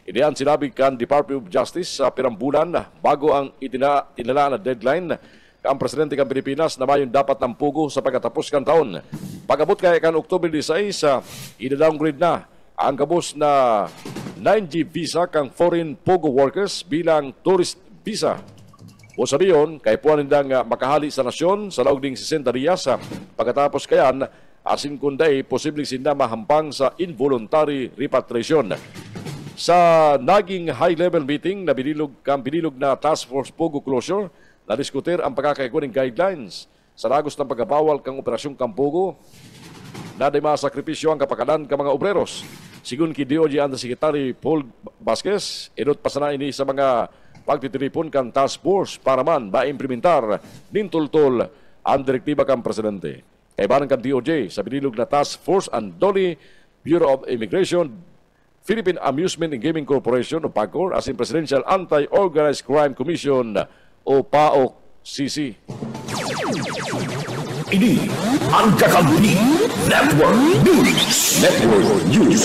[SPEAKER 2] Iniyan sinabi kan Department of Justice sa pirang bulan bago ang itinala na deadline ang Presidente kan Pilipinas na mayon dapat ang POGO sa pagkatapos kan taon. Pag-abot kaya kan Oktubre 16, ina-downgrade na ang gabos na 9G visa kang foreign POGO workers bilang tourist visa. O sabiyon, kay puan nindang makahali sa nasyon sa laog ding 60 dias pagkatapos kayan, asin kunday posibleng sinda mahampang sa involuntary repatriation. Sa naging high-level meeting na binilog na Task Force POGO closure, nadiskutir ang pagkakaiguning guidelines sa ragos ng pagbawal kang operasyong kampugo na di masakripisyo ang kapakanan ka mga obreros. Sigun ki DOJ Undersecretary Paul Vasquez, inot pa sana ini sa mga pagtitiripon kan task force para man maimplementar nintultol ang direktiba kang presidente. Kay barang kan DOJ sa binilog na Task Force and Dolly, Bureau of Immigration, Philippine Amusement and Gaming Corporation o PAGCOR, as in Presidential Anti-Organized Crime Commission o PAOCC.
[SPEAKER 1] Ini ang Kakampi Network News. Network News.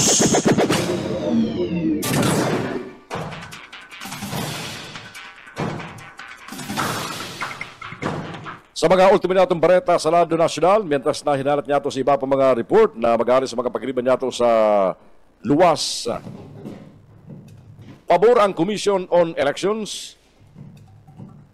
[SPEAKER 2] Sa mga ultiminatong bareta sa Lado Nacional, mientras na hinalat niya ito sa iba pa mga report na mag-aari sa mga pagkiriban niya ito sa luwas. Pabor ang Commission on Elections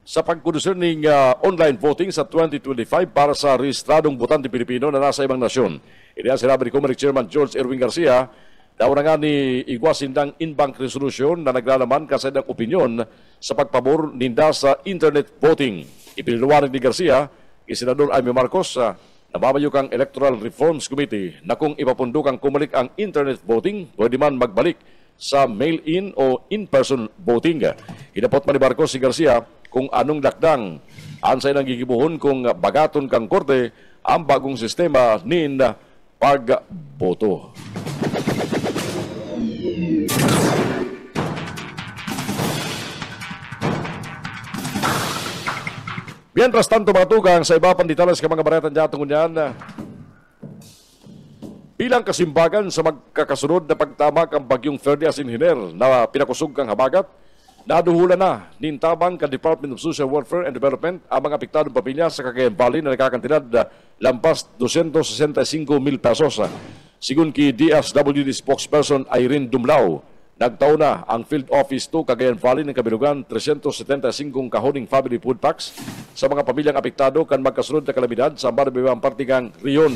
[SPEAKER 2] sa pagkonserning online voting sa 2025 para sa rehistradong botante Pilipino na nasa ibang nasyon. Iniya sinabi ni Comelec Chairman George Erwin Garcia, daw na nga ni igwasin ng in-bank resolution na naglalaman kasi ng opinyon sa pagpabor ninda sa internet voting. Ipiniliwanag ni Garcia, Senador Amy Marcos, nababayok ang Electoral Reforms Committee na kung ipapundok ang Comelec ang internet voting, pwede man magbalik sa mail-in o in-person voting. Hinapot man ni Marcos si Garcia kung anong lakdang ansay nang gigibuhon kung bagaton kang korte ang bagong sistema nin pagboto. Mientras tanto matugang sa iba pang detalles ka mga baretan diyatong unyan, bilang kasimbagan sa magkakasunod na pagtamak ang bagyong Ferdy as engineer na pinakusog kang habagat, naduhula na nintabang ka Department of Social Welfare and Development ang mga apektadong pamilya sa Cagayan Valley na nakakantinad lampas 265,000 pesos. Sigun ki DSWD spokesperson Irene Dumlao, nagtaon na ang Field Office 2 Cagayan Valley ng kabilugan 375 kahoning family food packs sa mga pamilyang apektado kan magkasunod na kalamidad sa marbibang partingang riyon.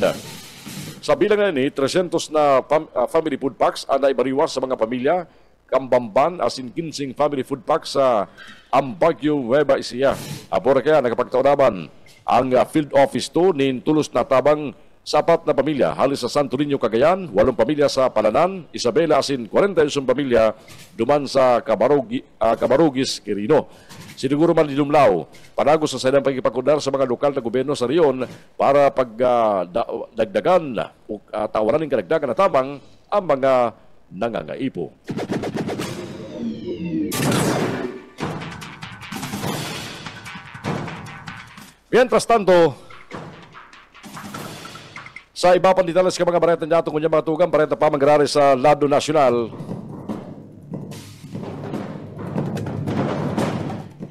[SPEAKER 2] Sa bilang na ini, 300 na family food packs ang naibariwas sa mga pamilya Kambamban as in 15 family food packs sa Ambagyo, Nueva Ecija. Apora kaya nagpagtaunaman ang Field Office 2 nin tulos na tabang sapat na pamilya halis sa Santo Niño, Cagayan, 8 pamilya sa Palanan, Isabela asin 41 pamilya duman sa Camarugis, Quirino. Siniguro man ni Dumlao, panagos sa sayang pagkipakundar sa mga lokal na gobyerno sa riyon para pagdagdagan o tawaran ng kadagdagan na tamang ang mga nangangaipo. Mientras tanto, sa iba pang detalles ka mga bareta niya itong mga tugang, bareta pa mangrari sa Lado Nacional.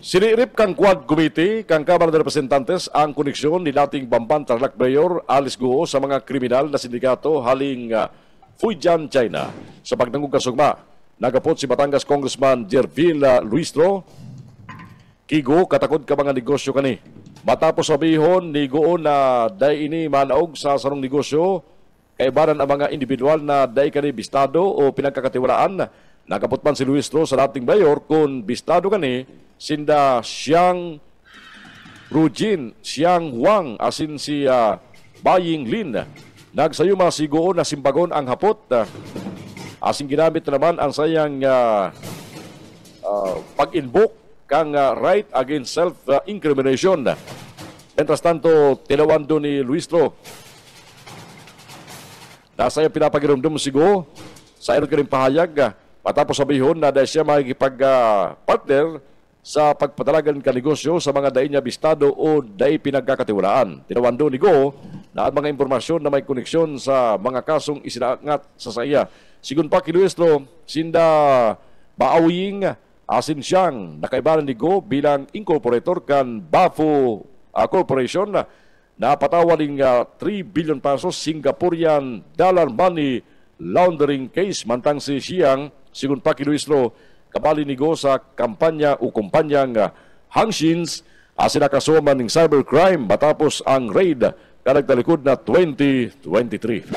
[SPEAKER 2] Sinirip kang Quad Committee, kang Kamara de Representantes, ang koneksyon ni dating Bamban Tarlac Mayor Alice Guo sa mga kriminal na sindikato haling Fujian, China. Sa pagdangog kasugma, nagapot si Batangas Congressman Jervil Luistro, Kigo, katakod ka mga negosyo kani. Matapos sabihon ni Guo na day ini manaog sa sarong negosyo, kaibaran ang mga individual na day kani bistado o pinagkakatiwalaan. Nagapot man si Luistro sa dating mayor kung bistado kani, sinda Xiang Rujin, Xiang Wang, asin si Baying Lin. Nagsayuma si Guo na simbagon ang hapot. Asin ginamit naman ang sayang pag-invoke kang right against self-incrimination. Mientras tanto, tinawan doon ni Luistro. Nasa yung pinapagirumdum si Guo sa irot ka rin pahayag. Matapos sabihon na dahil siya makikipag-partner sa pagpadalagan ka negosyo sa mga dahi niya bistado o dahi pinagkakatiwalaan. Tinawan doon ni Guo na ang mga impormasyon na may koneksyon sa mga kasong isinaangat sa saya. Sigun pa kay Luistro, sinda baawing asin siyang nakaibaran ni Guo bilang incorporator kan Bafo Corporation na patawaling 3 billion pesos Singaporean dollar money laundering case mantang si Xiang sigun pa kay Luistro kabali ni Guo sa kampanya o kumpanyang Hangshins asin nakasuman ng cybercrime matapos ang raid kanagtalikod na 2023.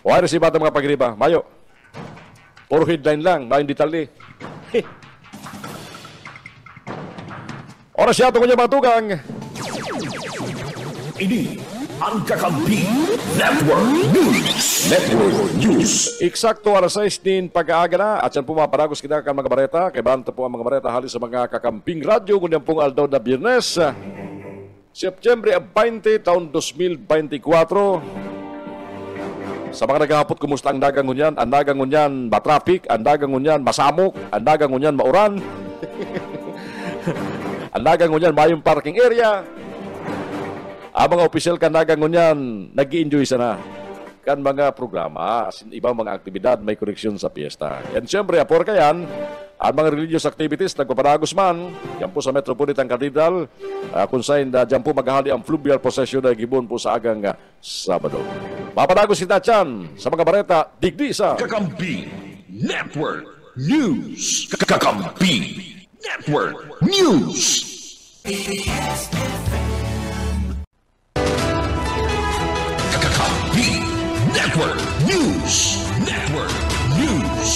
[SPEAKER 2] Wala si bata mga pagriba. Mayo. Puro headline lang, maayong detalye. Oras siya tungkol niya matugang.
[SPEAKER 1] Ini ang Kakampi Network News. Network News.
[SPEAKER 2] Eksakto alas 6 din pag-aaga na at yan po maparagos kita ka mga bareta. Kay Banta po ang mga bareta halis sa mga kakamping radyo. Ngunyan pong aldaw na Biyernes. September 20, taon 2024. Sa mga naghahapot, kumusta ang dagang ngunyan? Ang dagang ngunyan matraffic, ang dagang ngunyan masamok, ang dagang ngunyan mauran. Ang dagang ngunyan mayong parking area. Ang mga opisyal kan dagang ngunyan nag-i-enjoy sana kan mga programa, as in, ibang mga aktibidad, may koneksyon sa piyesta. Yan siyempre, apor kayan, ang mga religious activities nagpapadagos man, yan po sa Metropolitan Cathedral, kung saan dyan po maghahali ang fluvial procession na gibon po sa agang Sabado. Mapadagos kita dyan sa mga bareta, digdi sa
[SPEAKER 1] Kakampi Network News. Kakampi Network News. Kakampi Network News. Network News.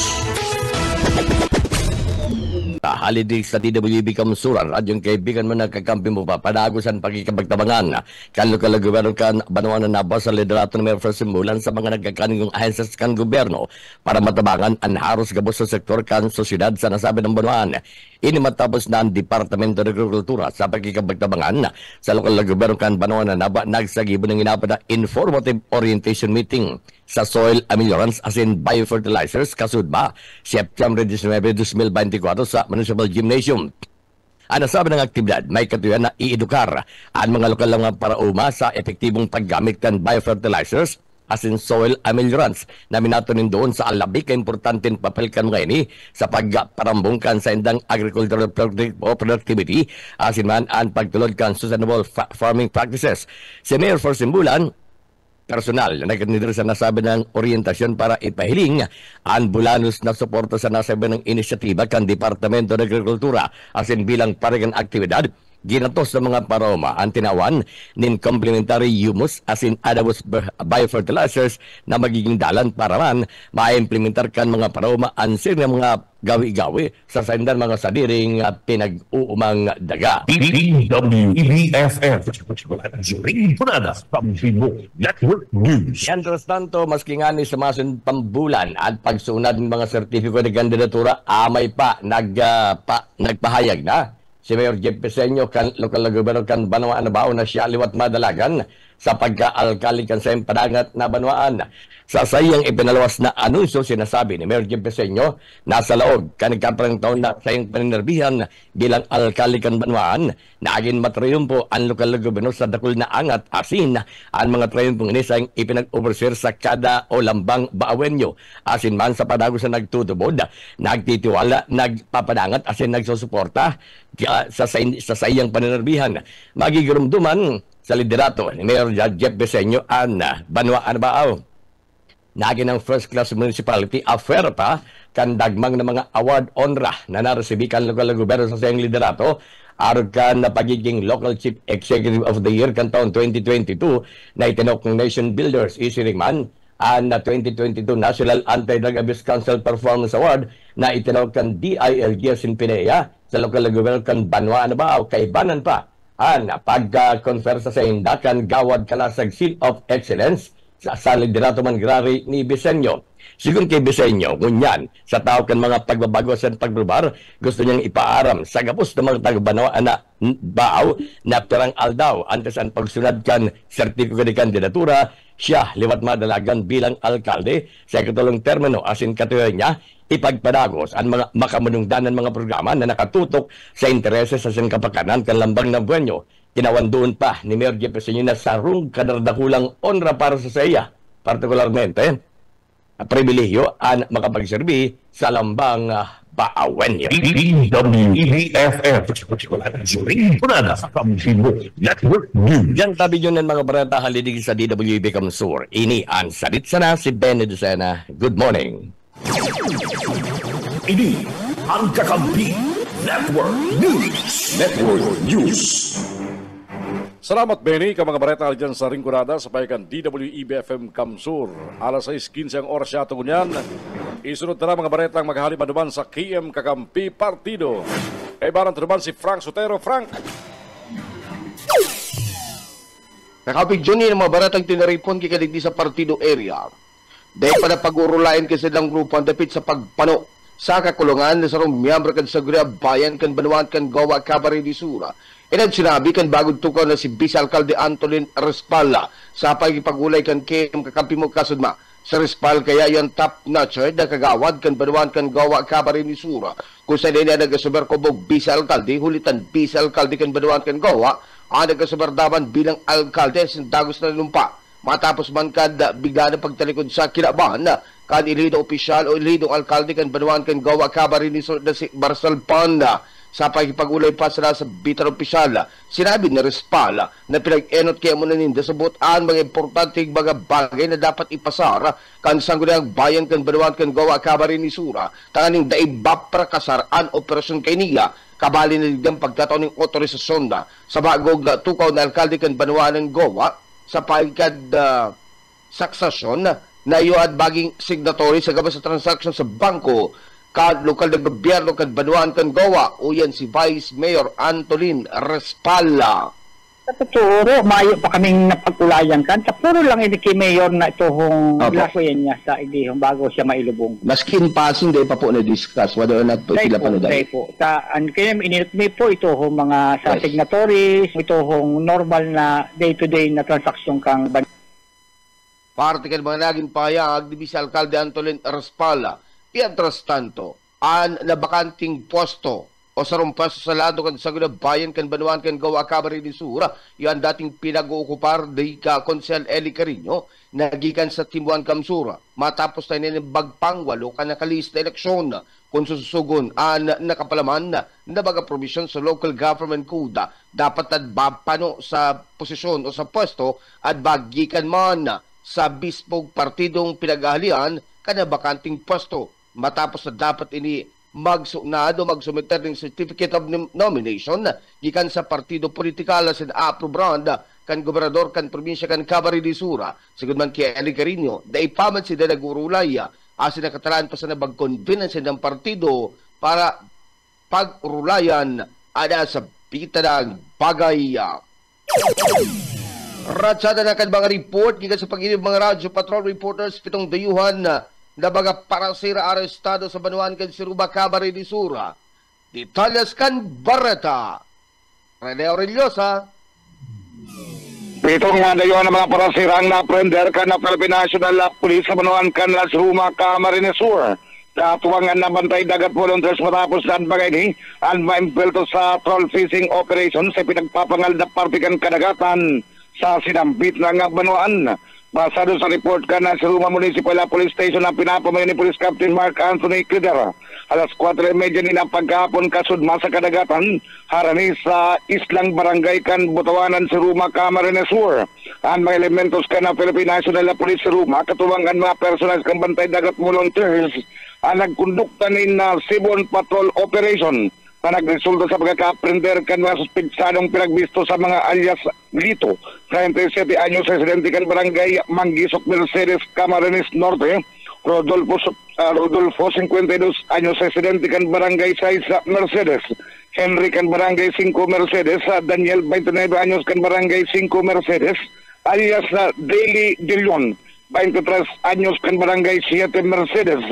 [SPEAKER 5] Haliday sa DWB Kamsuran, radyong kaibigan mo nagkakampi mo pa, padagusan pagkikabagtabangan. Kanlo-kala gobyerno kan, banuan na nabas sa liderato ng Mayor Simulan sa mga nagkakaningong ahensas kan gobyerno para matabangan ang haros gabos sa sektor kan sosyedad sa nasabi ng banuan. Ini matapos na ang Departamento ng Agrikultura sa pagkikabagtabangan sa lokal na gobyerno kan banuan na naba nagsagibo ng inapad na informative orientation meeting sa soil ameliorance as in biofertilizers kasudba September 19, 2024 sa Municipal Gymnasium. Ang nasabi ng aktibidad, may katuyan na iedukar ang mga lokal na parauma sa epektibong paggamit ng biofertilizers as in soil ameliorance na minatunin doon sa alabi ka importanteng papel kan ngayon sa pagparambungkan sa indang agricultural productivity as in man ang pagtulod kan sustainable farming practices. Si Mayor Simbulan personal na nagkanidra sa nasabi ng orientasyon para ipahiling ang bulanos na suporta sa nasabi ng inisyatiba kan Departamento ng Agrikultura as in bilang paregang aktibidad. Ginatos ng mga paroma ang tinawan nin complementary humus as in adobos biofertilizers na magiging dalan para man ma-implementar kan mga paroma ansir ng mga gawi-gawi sa saindan mga sadiring pinag-uumang daga.
[SPEAKER 1] DWEBFF Network News.
[SPEAKER 5] Mientras tanto, maski nga ni sa masun pambulan at pagsunad ng mga sertifiko ng kandidatura, amay pa nagpahayag na. Si Mayor Jeff Peseño, kan lokal na gobyerno kan Banwaan na bao na siya liwat madalagan sa pagka-alkali kan sa padangat na Banwaan. Sa sayang ipinalawas na anunsyo, sinasabi ni Mayor Jeff Peseño, nasa laog kanikaparang taon na sayang paninarbihan bilang alkali kan Banwaan, na agin matrayumpo ang lokal na gobyerno sa dakul na angat asin ang mga trayumpong ini sayang ipinag-overseer sa kada o lambang baawenyo. Asin man sa padagos na nagtutubod, nagtitiwala, nagpapadangat asin nagsusuporta sa sayang paninarbihan. Magigurumduman sa liderato ni Mayor Jeff Peseño ang Banwaan Baaw. Naging ng first class municipality affair pa kan dagmang ng mga award honra na naresibikan lokal na gobyerno sa sayang liderato arog kan na pagiging local chief executive of the year kan taon 2022 na itinok ng Nation Builders Isiringman ang 2022 National Anti-Drug Abuse Council Performance Award na itinok kan DILG sin Pinea sa lokal na gobyerno kan Banwaan Baaw kaibanan pa ang pagka-confer sa indakan gawad kalasag Seal of Excellence sa liderato man grari ni Bisenyo. Sigun kay Bisenyo, ngunyan, sa tao kan mga pagbabago sa pagbabar, gusto niyang ipaaram sa gapos ng mga taga-Banwaan na Baaw na perang aldaw antes ang pagsunod kan sertifiko de kandidatura, siya liwat madalagan bilang alkalde sa ikatulong termino asin katuloy niya ipagpadagos ang mga makamunungdanan mga programa na nakatutok sa intereses sa kapakanan kan lambang ng buwenyo. Tinawan doon pa ni Mayor Jeff Peseño na sarong kadardakulang onra para sa saya, partikularmente pribilehyo ang makapagserbi sa lambang Baawenyo.
[SPEAKER 1] DWEBFF Network News.
[SPEAKER 5] Yan tabi yun ng mga barata halidig sa DWB Kamsur. Ini ang salit sana si Benny Lucena. Good morning.
[SPEAKER 1] Ini ang Kakampi Network News. Network News.
[SPEAKER 2] Salamat, Benny, ka mga bareta dyan sa Ringkurada sa payagan DWEB-FM Kamsur. Alas 6:15 ang oras siya tungo niyan. Isunod na mga bareta ang maghahali manuman sa KM Kakampi Partido. Kay Barang Truman si Frank Sotero. Frank.
[SPEAKER 6] Nakapig Johnny ng mga baratang tinaripon kikadigdi sa partido area. Dahil pa na pag-urulayan kasi ng grupo ang dapit sa pagpano sa kakulungan na sarong miyambro kan sa Gria Bayan kan Banuan kan Gawa Cabaret di Sura. Inad sinabi kan bagong tukaw na si Vice Alcalde Antolin Respala sa pagipagulay kan Kim kakampi mo kasudma. Sa Respal kaya yung top notcher na kagawad kan Banuan kan Gawa Cabaret di Sura. Kung sa nila nagasubar kobog Vice Alcalde, hulitan Vice Alcalde kan Banuan kan Gawa, ang nagkasubardaban bilang alkalde sa Dagos na Lumpa. Matapos man kada bigla na pagtalikod sa kinabahan na kan ilidong opisyal o ilidong alkalde kan Banuan kan Gawa Cabaret ni si Marcel Panda sa pagipag-ulay pa sila sa bitar opisyal. Sinabi ni Respala na pinag-enot kaya muna ninda sa butaan mga importanteng mga bagay na dapat ipasar kan sanggunang bayan kan Banuan kan Gawa Cabaret ni Sura tanganing daibap para kasaraan operasyon kay niya kabali na ligang pagkataon ng otorisasyon na sa bagog na tukaw na alkalde kan Banuan ng Gawa sa pagkad saksasyon na iyo at baging signatory sa gabas sa transaksyon sa bangko kad lokal na gobyerno kan Banuan kan Gawa o yan si Vice Mayor Antolin Respala.
[SPEAKER 7] Sa totoo, mayo pa kaming napagkulayan kan. Sa puro lang ini kay Mayor na itohong lasoyan niya sa idihong bago siya mailubong.
[SPEAKER 6] Maskin passing day pa po na-discuss whether or not po sila pa na
[SPEAKER 7] dahil. Po. Kaya ininit may po itohong mga sa signatories, itohong normal na day-to-day na transaksyon kang
[SPEAKER 6] parte kan mga naging payag ni Vice Alcalde Antolin Respala. Mientras tanto, ang nabakanting posto o sarong paso sa lado kan sa bayan kan Banuan kan Gawa Cabaret di Sura, yan dating pinag-uukupar di ka Konsel Eli Carino, nagikan sa Timuan Kamsura. Matapos tayo nilibagpang walo ka nakalista eleksyon kung susugon ang nakapalaman na baga provision sa local government code, dapat at bapano sa posisyon o sa pwesto at bagikan man sa bispog partidong pinag-ahalian kana bakanting pwesto. Matapos na dapat ini magsumiter ng Certificate of Nomination gikan sa partido politikal sin approbran kan gobernador kan probinsya kan Cabaret di Sura sigud man kay Eli Carino da ipaman si nagurulay asin nakatalaan pa sa nabag-convince ng partido para pag-urulayan ada sa bitanang bagay. Ratsada na kan mga report gikan sa pag-inib mga radyo patrol reporters pitong dayuhan na baga para sira arestado sa Banuan kan Siruba Cabaret di Sura. Detalles kan Barata. Rene Aureliosa.
[SPEAKER 8] Pitong nga dayo ng mga parasirang na-prender kan na Philippine National Police sa Banuan kan Las Ruma Cabaret di Sura. Tuwangan na bantay dagat volunteers matapos na bagay ni ang maimpelto sa troll fishing operation sa pinagpapangal na partikan kadagatan sa sinambit na nga Banuan. Basado sa report ka na sa Ruma Municipal Police Station na pinapamayo ni Police Captain Mark Anthony Clider. Alas 4:30 nila pagkahapon kasudma sa kadagatan harani sa Islang Barangay kan Butawanan sa Ruma Cabaret di Sura. Ang mga elementos ka na Philippine National Police sa Ruma katuwangan mga personals kan bantay dagat volunteers ang nagkondukta ni na Sibon Patrol Operation na nagresulta sa pagkakaprender kan mga suspitsadong pinagbisto sa mga alias Lito, 37 anyos residente kan Barangay Mangisok Mercedes, Camarines Norte, Rodolfo 52 anyos residente kan Barangay 6 Mercedes, Henry kan Barangay 5 Mercedes, Daniel 29 anyos kan Barangay 5 Mercedes, alias Daily De Leon, 23 anyos kan Barangay 7 Mercedes,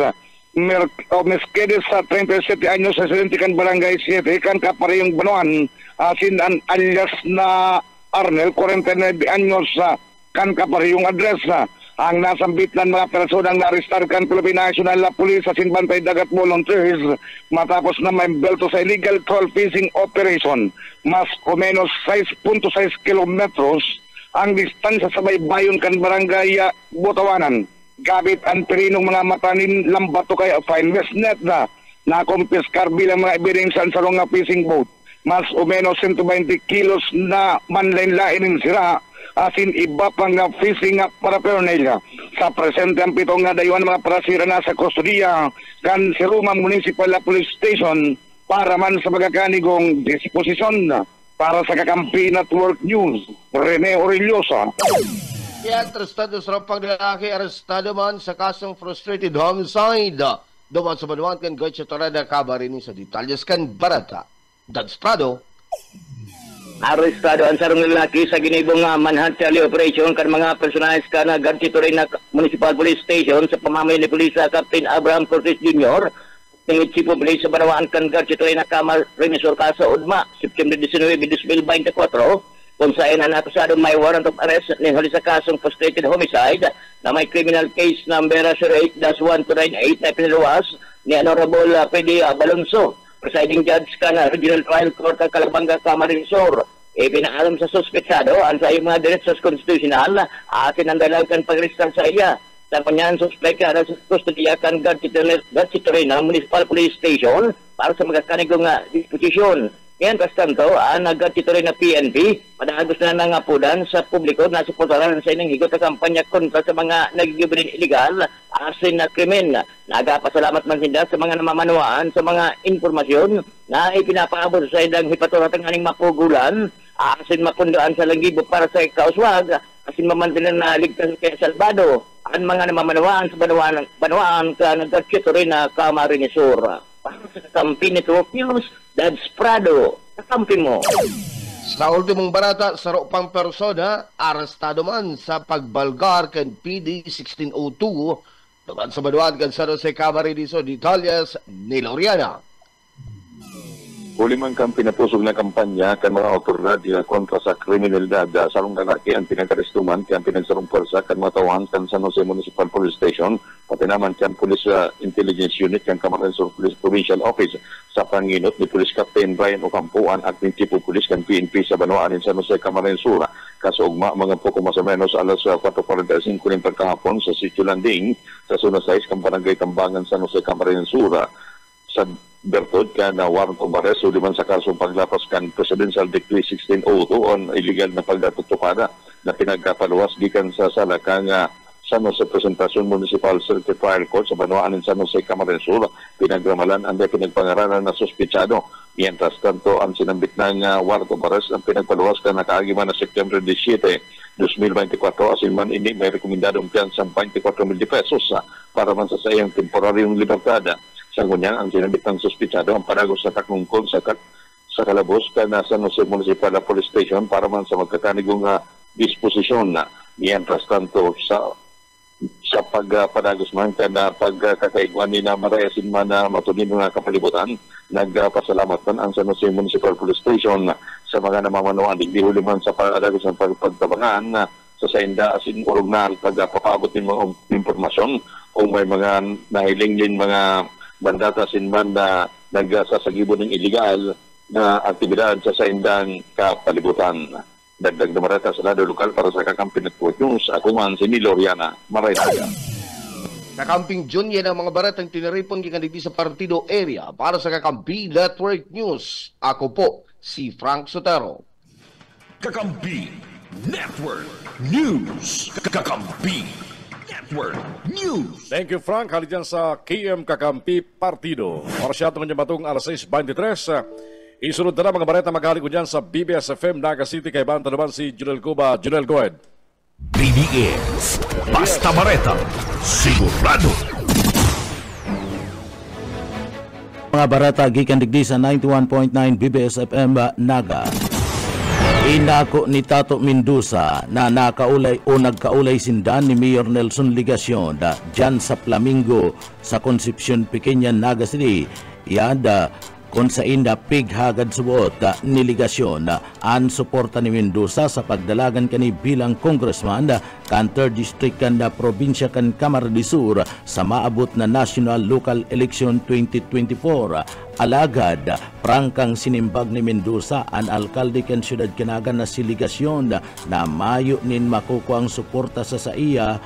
[SPEAKER 8] Mesquedes sa 37 anyos residente kan Barangay 7 kan Kaparehong Banuan asin an alias na Arnel 49 anyos kan Kaparehong address ang nasambit ng mga personang na-arestar kan Philippine National Police asin bantay dagat volunteers matapos na maimbelto sa illegal troll fishing operation mas o menos 6.6 kilometros ang distansya sa baybayon kan Barangay Butawanan. Gabit ang pirinong mga matanin lambato kay fine west net na kumpiskar bilang mga ebidensya sa nga fishing boat. Mas o menos 120 kilos na manlain-lain ng sira asin iba pang nga fishing paraphernalia. Sa presente ang pitong nga dayuan mga parasira na sa kustodiya kan si Ruma Municipal Police Station para man sa magkakanigong disposisyon para sa Kakampi Network News. Rene Aureliosa.
[SPEAKER 6] Arestado sa rampang lalaki, arestado man sa kasong frustrated homicide. Duman sa Banuan kan Gaitsa Torada Cabaret sa detalles kan Barata. Dads Prado.
[SPEAKER 9] Arestado ang sarong lalaki sa ginibong manhunt operation kan mga personalis ka na ganito rin na Municipal Police Station sa pamamagitan ni Police Captain Abraham Cortez Jr. ng Chief of Police sa Banawaan kan ganito rin na Kamar Remisor Casa Udma, September 19, 2024, kung saan ang akusado may warrant of arrest ninghuli sa kasong frustrated homicide na may criminal case number 08-1298 na pinaluwas ni Honorable P.D. Balonso, presiding judge ka na Regional Trial Court ng Calabanga, Camarines Sur. Pinaalam sa suspetsado ang sa iyong mga diretsos konstitusyonal akin ang dalagan pagristan sa iya. Sa kanyan suspeka na sa kustodiyakan Gatchitorin ng Municipal Police Station para sa magkakanigong disposisyon. Yan, kastanto, nag-Gatchitorin na PNP, madagos na nangapudan sa publiko na suportaran sa inyong higot na kampanya kontra sa mga nagigibrin illegal asin na krimen. Nagapasalamat man sila sa mga namamanuan sa mga informasyon na ipinapaabot sa idang hipaturatang aning mapugulan asin mapundoan sa langibo para sa kauswag asin mamantinan na ligtas kay Salvado ang mga namamanuan sa banawaan ka nag-Gatchitorin na Camarines Sur. Para sa Kakampi Network News, Dads Prado, kakampi mo.
[SPEAKER 6] Sa ultimong barata, saro pang persona, arestado man sa pagbalgar kan PD 1602 duman sa Banuan kan San Jose Camarines Sur, Detalles ni Loriana.
[SPEAKER 10] Huli man kang pinapusog na kampanya kan mga otoridad kontra sa kriminalidad sarong lalaki ang pinagkarestuman kaya ang pinagsarong pwersa kan mga tawan kan San Jose Municipal Police Station pati naman kan Police Intelligence Unit kan Camarines Sur Police Provincial Office sa panginot ni Police Captain Brian Ocampo ang acting chief of police kan PNP sa Banwaan in San Jose Camarines Sur. Kasugma mga poko mas o menos alas 4:45 ng pagkahapon sa Sitio Landing sa Zona 6 kan Barangay Tambangan San Jose Camarines Sur. Sa bertod ka na warrant of arrest o liman sa kasong paglapas kan Presidential Decree 1602 on illegal na pagdatutukada na pinagkapaluwas gikan sa sala kang San Jose Presentasyon Municipal Circuit Trial Court sa Banwaan in San Jose Camarines Sur. Pinagramalan ang pinagpangaranan na suspitsado. Mientras tanto ang sinambit ng warrant of arrest ang pinagpaluwas ka nakaagiman na September 17, 2024 asin man ini may rekomendadong piyansa 24,000 pesos para man sa sayang temporaryong libertad. Sa ngunyan, ang sinabit ng suspitsado ang paragos sa taknungkol sa kalabos ka na San Jose Municipal Police Station para man sa magkakanigong disposisyon na. Mientras tanto, sa pagpadagos man ka na pagkakaiguan ni na marayasin man na matunin nga kapalibutan, nagpasalamat man ang San Jose Municipal Police Station sa mga namamanuan. Hindi huli man sa padagos ng pagtabangan sa sainda asin urog na pagpapabot ng mga impormasyon kung may mga nahiling din mga bandata sinman na nagsasagibo ng illegal na aktibidad sa saindang kapalibutan. Dagdag na marata sa lado lokal para sa Kakampi Network News. Ako man si Loriana Maraynaga.
[SPEAKER 6] Kakamping Jun, yan ang mga baratang tinaripon kikaniti sa partido area para sa Kakampi Network News. Ako po si Frank Sotero.
[SPEAKER 1] Kakampi Network News. Kakampi Network News.
[SPEAKER 2] Thank you, Frank. Hali dyan sa KM Kakampi Partido. Oras yata nga matong alas 6:23. Isunod na mga bareta maghali ko dyan sa BBS FM Naga City. Kay Banta naman si Junel Cuba. Junel, go ahead.
[SPEAKER 1] BBS Basta Bareta Sigurado.
[SPEAKER 11] Mga barata gikan digdi sa 91.9 BBS FM Naga. Inako ni Tato Mendoza na nakaulay o nagkaulay sindan ni Mayor Nelson Ligacion dyan sa Flamingo sa Concepcion Pequeña, Naga City. Yada kung sa inda pighagad suot ni Ligacion ang suporta ni Mendoza sa pagdalagan kani bilang congressman kan 3rd District kan probinsya kan Camarines Sur sa maabot na National Local Election 2024. Alagad, prangkang sinimbag ni Mendoza ang alkalde kan siyudad Kinagan na si Ligacion na mayo nin makukuha ang suporta sa iya.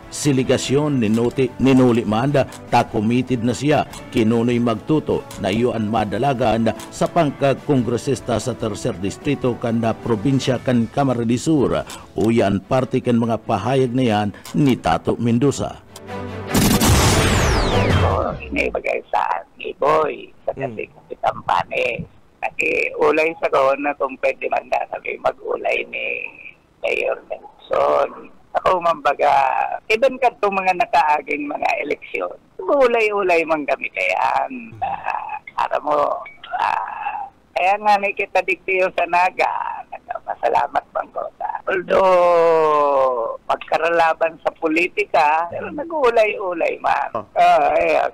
[SPEAKER 11] Si Ligacion ninuli man ta committed na siya kinunoy magtuto na iyon madalagan sa pangkagkongresista sa 3rd Distrito kan na probinsya kan Camarines Sur. Uyan parte kan mga pahayag na yan ni Tato Mendoza.
[SPEAKER 12] Inibagay sa Boy sa kasi Kapitampanes. Nakiulay sa kaon na kung pwede man na sabi mag-ulay ni Mayor Nelson. Ako mambaga, iban ka itong mga nakaaging mga eleksyon. Ulay-ulay man kami kayaan. Para mo, Kaya nga ni kita digdiyo sa Naga, masalamat bang ko. Although magkaralaban sa politika, pero nag-uulay-ulay man.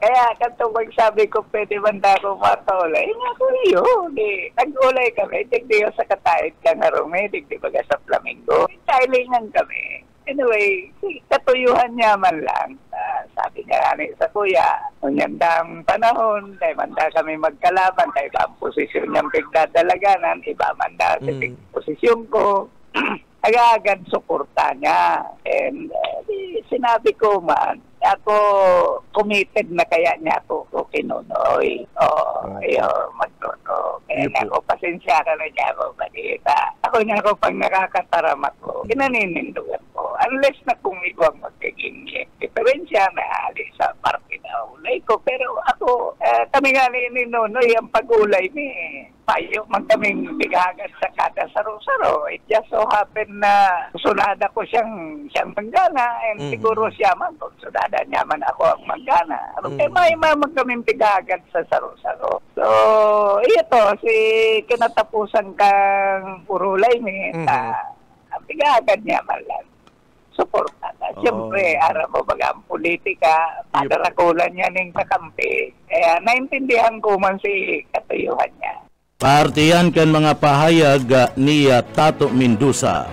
[SPEAKER 12] Kaya kanto magsabi ko, pwede man ako mataulay. Nga ko yun. Nag-ulay kami, digdiyo sa Katayid ka nga Rome, digdi baga sa Flamingo. Tailingan kami. Anyway, katuyuhan niya man lang. Sabi niya sa kuya, unyandang panahon, dahil manda kami magkalaban, dahil iba ang posisyon niyang pigdadalaganan, iba manda sa posisyon ko. Agad suporta niya. And sinabi ko man, ako committed na kaya niya ako kinunoy. Magtuno. Kaya nga ako, pasensya ka na niya ako, balita. Ako niya ako pag nakakataramat ko, kinaninindugan ko. Unless na kung ibang magiging diferensya na ali sa parte na ulay ko. Pero ako, kami nga ni Nonoy, ang pag-ulay ni payo man kaming bigagan sa kada saro-saro. It just so happened na sunada ko siyang manggana and siguro siya man, sunada niya man ako ang manggana. Kaya may kaming bigagan sa saro-saro. So, ito, si kinatapusan kang urulay ni ang bigagan niya man lang. Suporta na. Siyempre, aram mo baga ang politika, padarakulan niya ng kakampi. Kaya naintindihan ko man si katuyuhan niya.
[SPEAKER 11] Partiyan kan mga pahayag ni Tato Mendoza.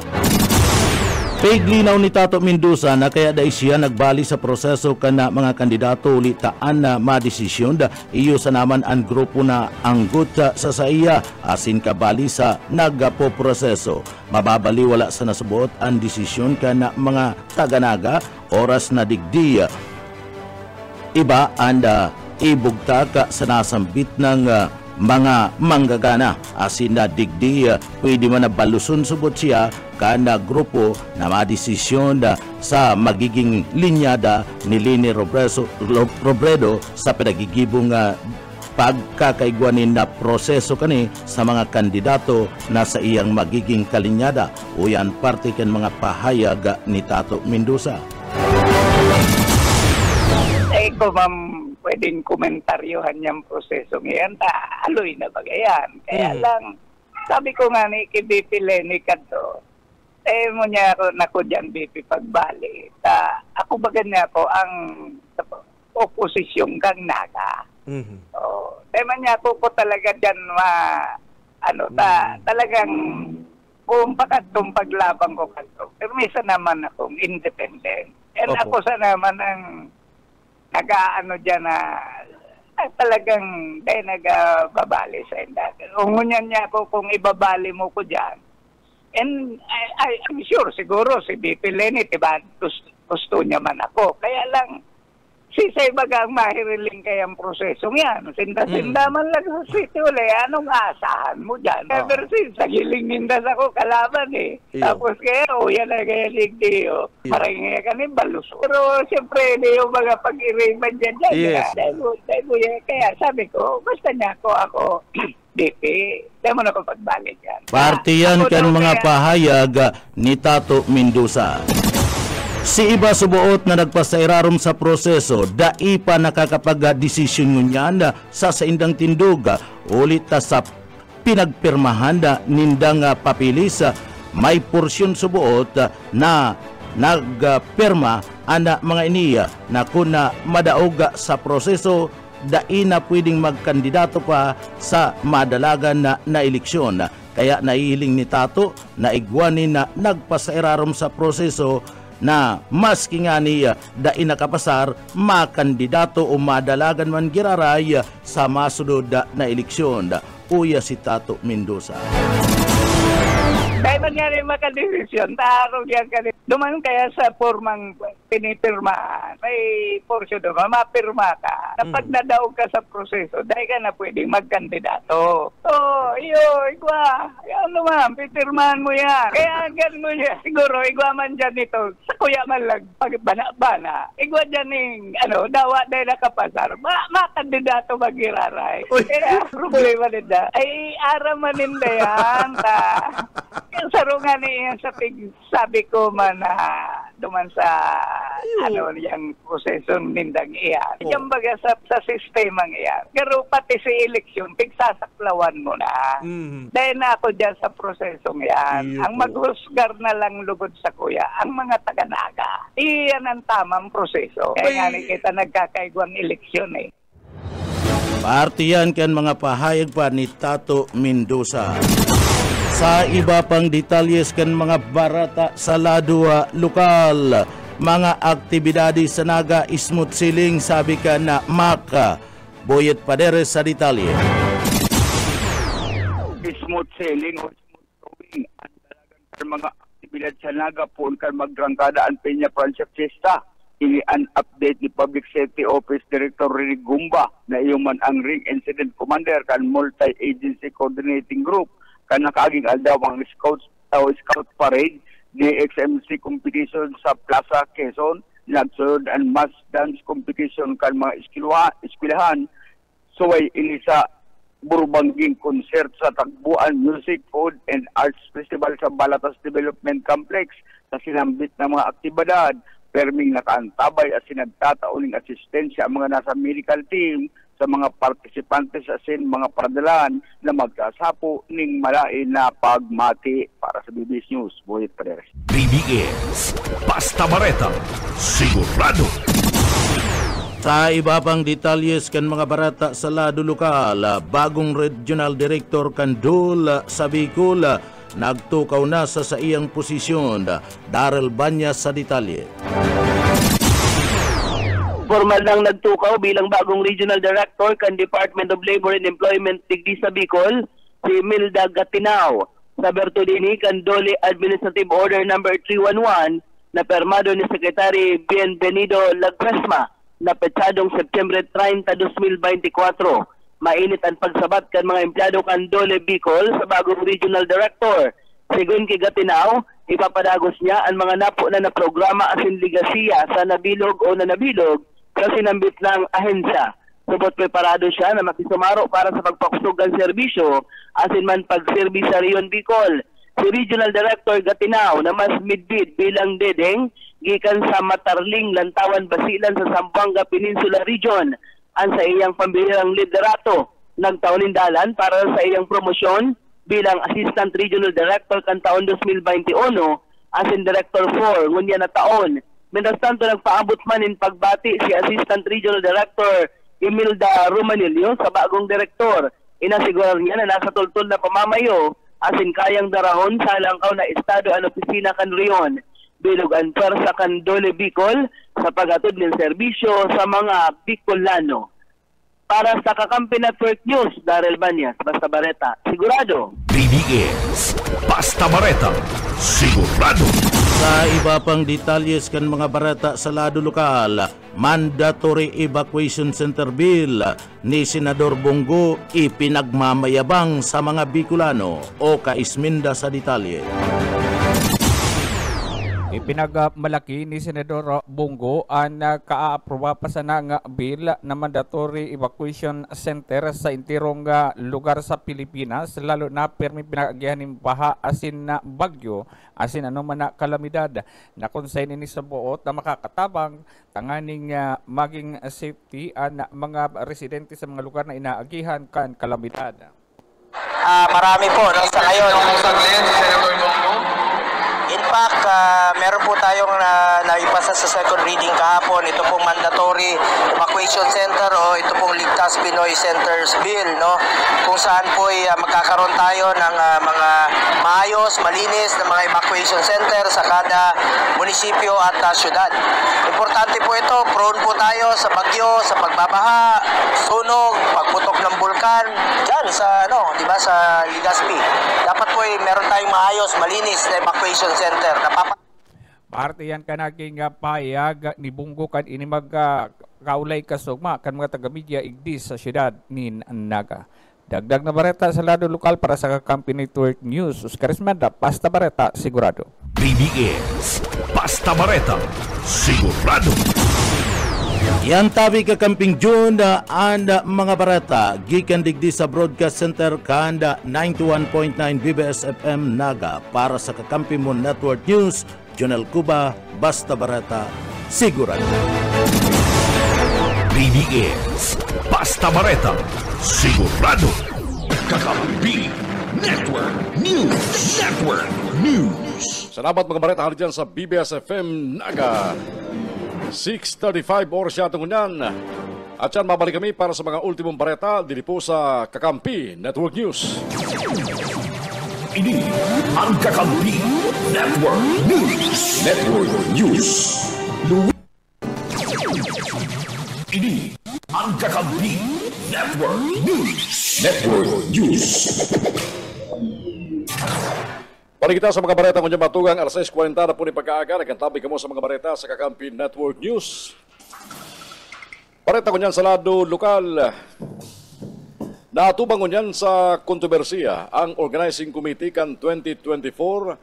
[SPEAKER 11] Paglinaw ni Tato Mendoza na kaya dahil siya nagbali sa proseso kana mga kandidato ulitaan na madesisyon da iyo sa naman ang grupo na anggot sa iya asin kabali sa nagapo proseso. Mababaliwala sa nasubuot ang desisyon kana mga taganaga oras na digdi. Iba anda ibugta ka sa nasambit ng mga manggagana asin na digdi pwede man na baluson subot siya kana grupo na madesisyon sa magiging linyada ni Leni Robredo sa pinagigibong pagkakaigwanin na proseso kani sa mga kandidato na sa iyang magiging kalinyada o yan parte kan mga pahayag ni Tato Mendoza.
[SPEAKER 12] Ko ma'am, pwedeng komentaryohan niyang proseso ngayon, aloy na bagayan. Kaya lang, sabi ko nga ni BP Leni Kadto, mo niya ako nako dyan BP pagbali. Ako baga niya ako ang oposisyon kang naga. Tema niya ako ko talaga dyan talagang kung pakatong paglabang ko kanto. Pero misa naman akong independent. And ako sa naman ang dyan talagang dahil nagbabali sa indaka. Ungunyan niya ako kung ibabali mo ko dyan. And I'm sure, siguro si BP Leni, diba, gusto niya man ako. Kaya lang, sisay baga ang mahiriling kayang proseso yan. Sinda-sinda man lang sa city uli. Anong asahan mo dyan? Ever since, nagiling nindas ako kalaban Tapos kaya, yan na kaya ligdiyo. Maringay ka ni baluso. Pero siyempre, hindi yung mga pag-iriman dyan. Kaya sabi ko, basta niya ako BP, dahil mo na ko pagbalik yan.
[SPEAKER 11] Partiyan kan mga pahayag ni Tato Mendoza. Si iba subuot na nagpasairarom sa proseso, dai pa nakakapag-desisyon ngunyan sa indang tinduga, ulit sa pinagpirmahan nindang papilis, may porsyon subuot na nagpirma ana mga iniya na kuna madaog sa proseso, dai na pwedeng magkandidato pa sa madalagan na eleksyon. Kaya naihiling ni Tato na igwanin na nagpasairarom sa proseso na maski nga niya dai nakapasar makandidato o madalagan man giraray sa masunod na eleksyon. Uya si Tato Mendoza.
[SPEAKER 12] Dahil man nga rin makadesisyon, tarong yan kanina. Duman kaya sa formang pinipirmaan, may porsyon doon, mapirma ka. Kapag nadaog ka sa proseso, dahil ka na pwedeng magkandidato. So, igwa, ano ma'am, pipirmahan mo yan. Kaya gan mo yan. Siguro, igwa man dyan ito, sa kuya man lang, pag bana-bana, igwa dyan yung, dawa dahil nakapasar, makandidato magiraray. Kaya, problema nila. Ay, aramanin na yan, yung sarungan niya sa sabi ko man na duman sa yung prosesong nindang iyan. Yung baga sa sistemang iyan. Pero pati sa eleksyon, pigsasaklawan mo na. Dahil na ako dyan sa prosesong iyan. Ang maghusgar na lang lugod sa kuya, ang mga taga-naga. Iyan ang tamang proseso. Kaya nga kita nagkakaigwang eleksyon eh.
[SPEAKER 11] Partiyan kan mga pahayag pa ni Tato Mendoza. Sa iba pang detalyes kan mga barata sa ladua lokal, mga aktibidades sa Naga smooth sailing sabi ka na maka. Boyet Paderes sa detalye.
[SPEAKER 13] Smooth sailing o smooth rowing ang talagang mga aktibidad sa Naga po kan magrangkada ang Peña Francia Fiesta. Ini an update ni Public Safety Office Director Rinig Gumba na iyong man ang Ring Incident Commander kan Multi-Agency Coordinating Group kan nakaaging aldaw ang Scout Parade ni XMC competition sa Plaza Quezon, nagsunod ang mass dance competition kan mga eskwelahan, suway ini sa Burubangging concert sa Tagbuan Music, Food and Arts Festival sa Balatas Development Complex sa sinambit na mga aktibidad. Perming nakaantabay at sinagtatauning asistensya ang mga nasa medical team sa mga partisipante sa mga paradalan na magkasapo ning malain na pagmati para sa BBS News. Boyet Paderes.
[SPEAKER 1] BBS, Basta Bareta, sigurado.
[SPEAKER 11] Sa iba pang detalyes kan mga barata sa lado lokal, bagong Regional Director kan DOL sa Bicol, nagtukaw na sa iyang posisyon. Daryl Banyas sa detalye.
[SPEAKER 14] Formal nang nagtukaw bilang bagong Regional Director kan Department of Labor and Employment Digdi sa Bicol, si Milda Gatinao. Sa berto din kan DOLE Administrative Order No. 311 na permado ni Secretary Bienvenido Lagresma na petsadong September 30, 2024. Mainit ang pagsabat kan mga empleyado kan DOLE Bicol sa bagong Regional Director. Sigun kay Gatinao, ipapadagos niya ang mga napo na programa asin ligasiya sa nabilog o nanabilog sa sinambit ng ahensya. Subot preparado siya na makisumaro para sa pagpakusog ng serbisyo asin man pagserbi sa Rion Bicol. Si Regional Director Gatinao na mas midbid bilang dedeng gikan sa Matarling, Lantawan, Basilan sa Zamboanga Peninsula Region ang sa iyang pambihirang liderato nagtaunin dalan para sa iyang promosyon bilang Assistant Regional Director kan taon 2021 asin Director 4 ngunya na taon. Mientras tanto nagpaabot man in pagbati si Assistant Regional Director Imelda Romanillo sa bagong direktor. Inasigurar niya na nasa tultol na pamamayo asin kayang darahon sa langkaw na estado ang opisina kan Rion. Bilog ang pwersa kan DOLE Bicol sa pagatod ng serbisyo sa mga Bicolano. Para sa Kakampi Network News, Daryl Banyas, Basta Bareta, sigurado.
[SPEAKER 1] BBS, Basta Bareta, sigurado.
[SPEAKER 11] Sa iba pang detalyes kan mga barata sa lado lokal, Mandatory Evacuation Center Bill ni Senador Bongo ipinagmamayabang sa mga Bicolano o kaisminda sa detalye.
[SPEAKER 15] Ipinagmalaki ni Senador Bongo ang kaaproba pa sa nga bill na mandatory evacuation center sa intirong lugar sa Pilipinas, lalo na permi pinagagihan ng baha asin na bagyo asin ano man na kalamidad na konsayn ini sa buot na makakatabang tanganing maging safety ang mga residente sa mga lugar na inaagihan kan kalamidad.
[SPEAKER 16] Marami po sa ngayon. In fact, meron po tayong naipasa sa second reading kahapon. Ito pong mandatory evacuation center o ito pong Ligtas Pinoy Centers Bill, no? Kung saan po magkakaroon tayo ng mga maayos, malinis na mga evacuation center sa kada munisipyo at syudad. Importante po ito, prone po tayo sa bagyo, sa pagbabaha, sunog, pagputok ng bulkan, dyan sa, di ba, sa Legazpi. Dapat po meron tayong maayos, malinis na evacuation center.
[SPEAKER 15] Parte yan ka naging payag ni Bongo kan ini magkaulay kasugma kan mga taga-media igdis sa siyudad ni Naga. Dagdag na bareta sa lado lokal para sa Kakampi Network News. Oscar Esmenda, Basta Bareta, sigurado.
[SPEAKER 1] BBS, Basta Bareta, sigurado.
[SPEAKER 11] Yan tabi Kakamping June and mga barata gikan digdi sa Broadcast Center kanda 91.9 BBS FM Naga para sa Kakampi Mo Network News Jonel Cuba, Basta Barata, sigurado.
[SPEAKER 1] PBS Basta Bareta, sigurado. Kakampi Network News. Network News.
[SPEAKER 2] Salamat mga bareta hali dyan sa BBS FM Naga. 6:35 oras yatong unyan. At yan, mabalik kami para sa mga ultimong bareta dili po sa Kakampi Network News.
[SPEAKER 1] Ini ang Kakampi Network News. Network News. Ini ang Kakampi Network News. Network News.
[SPEAKER 2] Balik kita sa mga bareta kung matugang alas 6:40 na po ni pagkaaga. Nagkantabi kamo sa mga bareta sa Kakampi Network News. Bareta ko niyan sa lado lokal. Natubang ko niyan sa kontrobersiya ang Organizing Committee kan 2024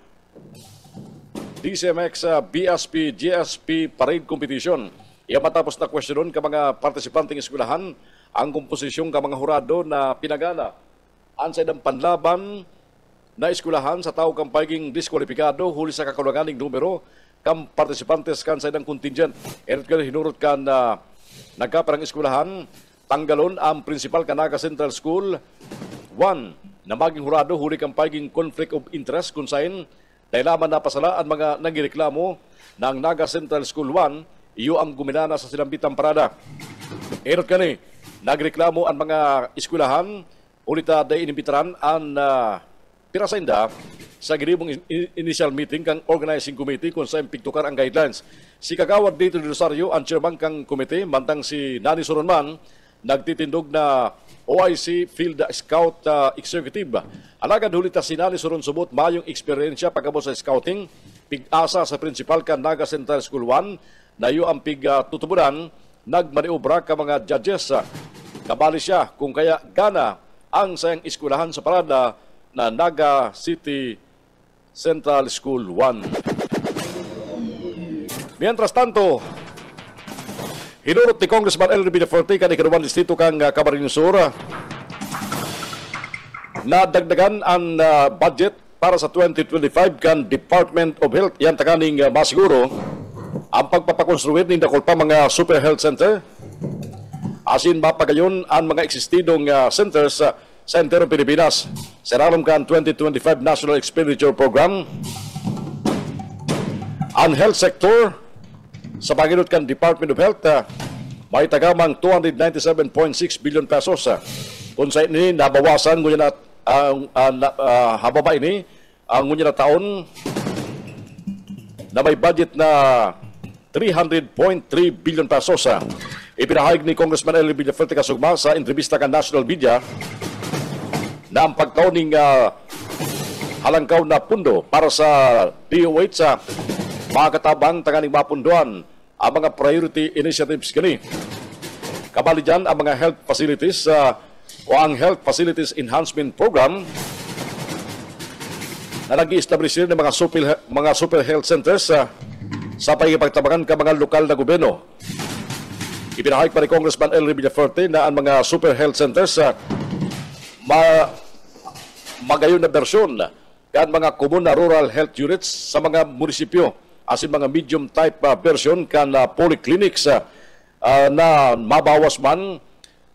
[SPEAKER 2] DCMX BSP GSP Parade Competition. Iya matapos na kwestiyon ka mga partisipanteng eskwelahan ang komposisyon ka mga hurado na pinagana. Ansay ng panlaban na eskwelahan sa tao kang pagiging diskwalipikado huli sa kakulanganing numero kang partisipantes kan sa ng contingent. Erot ka hinurot ka na nagkaparang eskwelahan tanggalon ang principal Naga Central School 1 na maging hurado huli kang pagiging conflict of interest kung saan dahil laman na pasala ang mga nangireklamo ng Naga Central School 1 iyo ang guminana sa sinambitang parada. Erot ka ni nagreklamo ang mga eskwelahan ulita day inimbitaran ang pirasainda sa giribong initial meeting kang organizing committee kung saan pigtukar ang guidelines. Si Kagawad dito di Rosario, ang chairman kang committee, mantang si Nani Soronman, nagtitindog na OIC Field Scout Executive. Alagad hulita si Nani Soron subot mayong eksperyensya pagkabot sa scouting, pig-asa sa principal kang Naga Central School 1, na iyo ang pig-tutuburan, nagmaniobra ka mga judges. Kabali siya kung kaya gana ang sayang eskwelahan sa parada na Naga City Central School 1. Mientras tanto, hinurot ni Congressman Elry Villafuerte kan ikaduang distrito kang Camarines Sur na dagdagan ang budget para sa 2025 kan Department of Health. Yan takaning masiguro ang pagpapakonstruir ni Dakolpa mga super health center asin mapagayon ang mga eksistidong centers sa entero Pilipinas. Sa raram kan 2025 National Expenditure Program, ang health sector sa paginot kan Department of Health may tagamang 297.6 billion pesos. Kung sa ini nabawasan ngunyan na hababa ini ang ngunyan na taon na may budget na 300.3 billion pesos. Ipinahayag ni Congressman Elry Villafuerte kasugma sa entrevista kan National Media na ang pagkauning halangkaw na pundo para sa DOH sa mga katabang tanganing mapunduan ang mga priority initiatives kini. Kabali dyan ang mga health facilities o ang Health Facilities Enhancement Program na nag-i-establish ng mga super health centers sa pagkipagtabangan ka mga lokal na gobyerno. Ipinahayag pa ni Congressman Elry Villafuerte na ang mga super health centers magayon na bersyon kan mga common na rural health units sa mga munisipyo asin mga medium type version kan polyclinics na mabawas man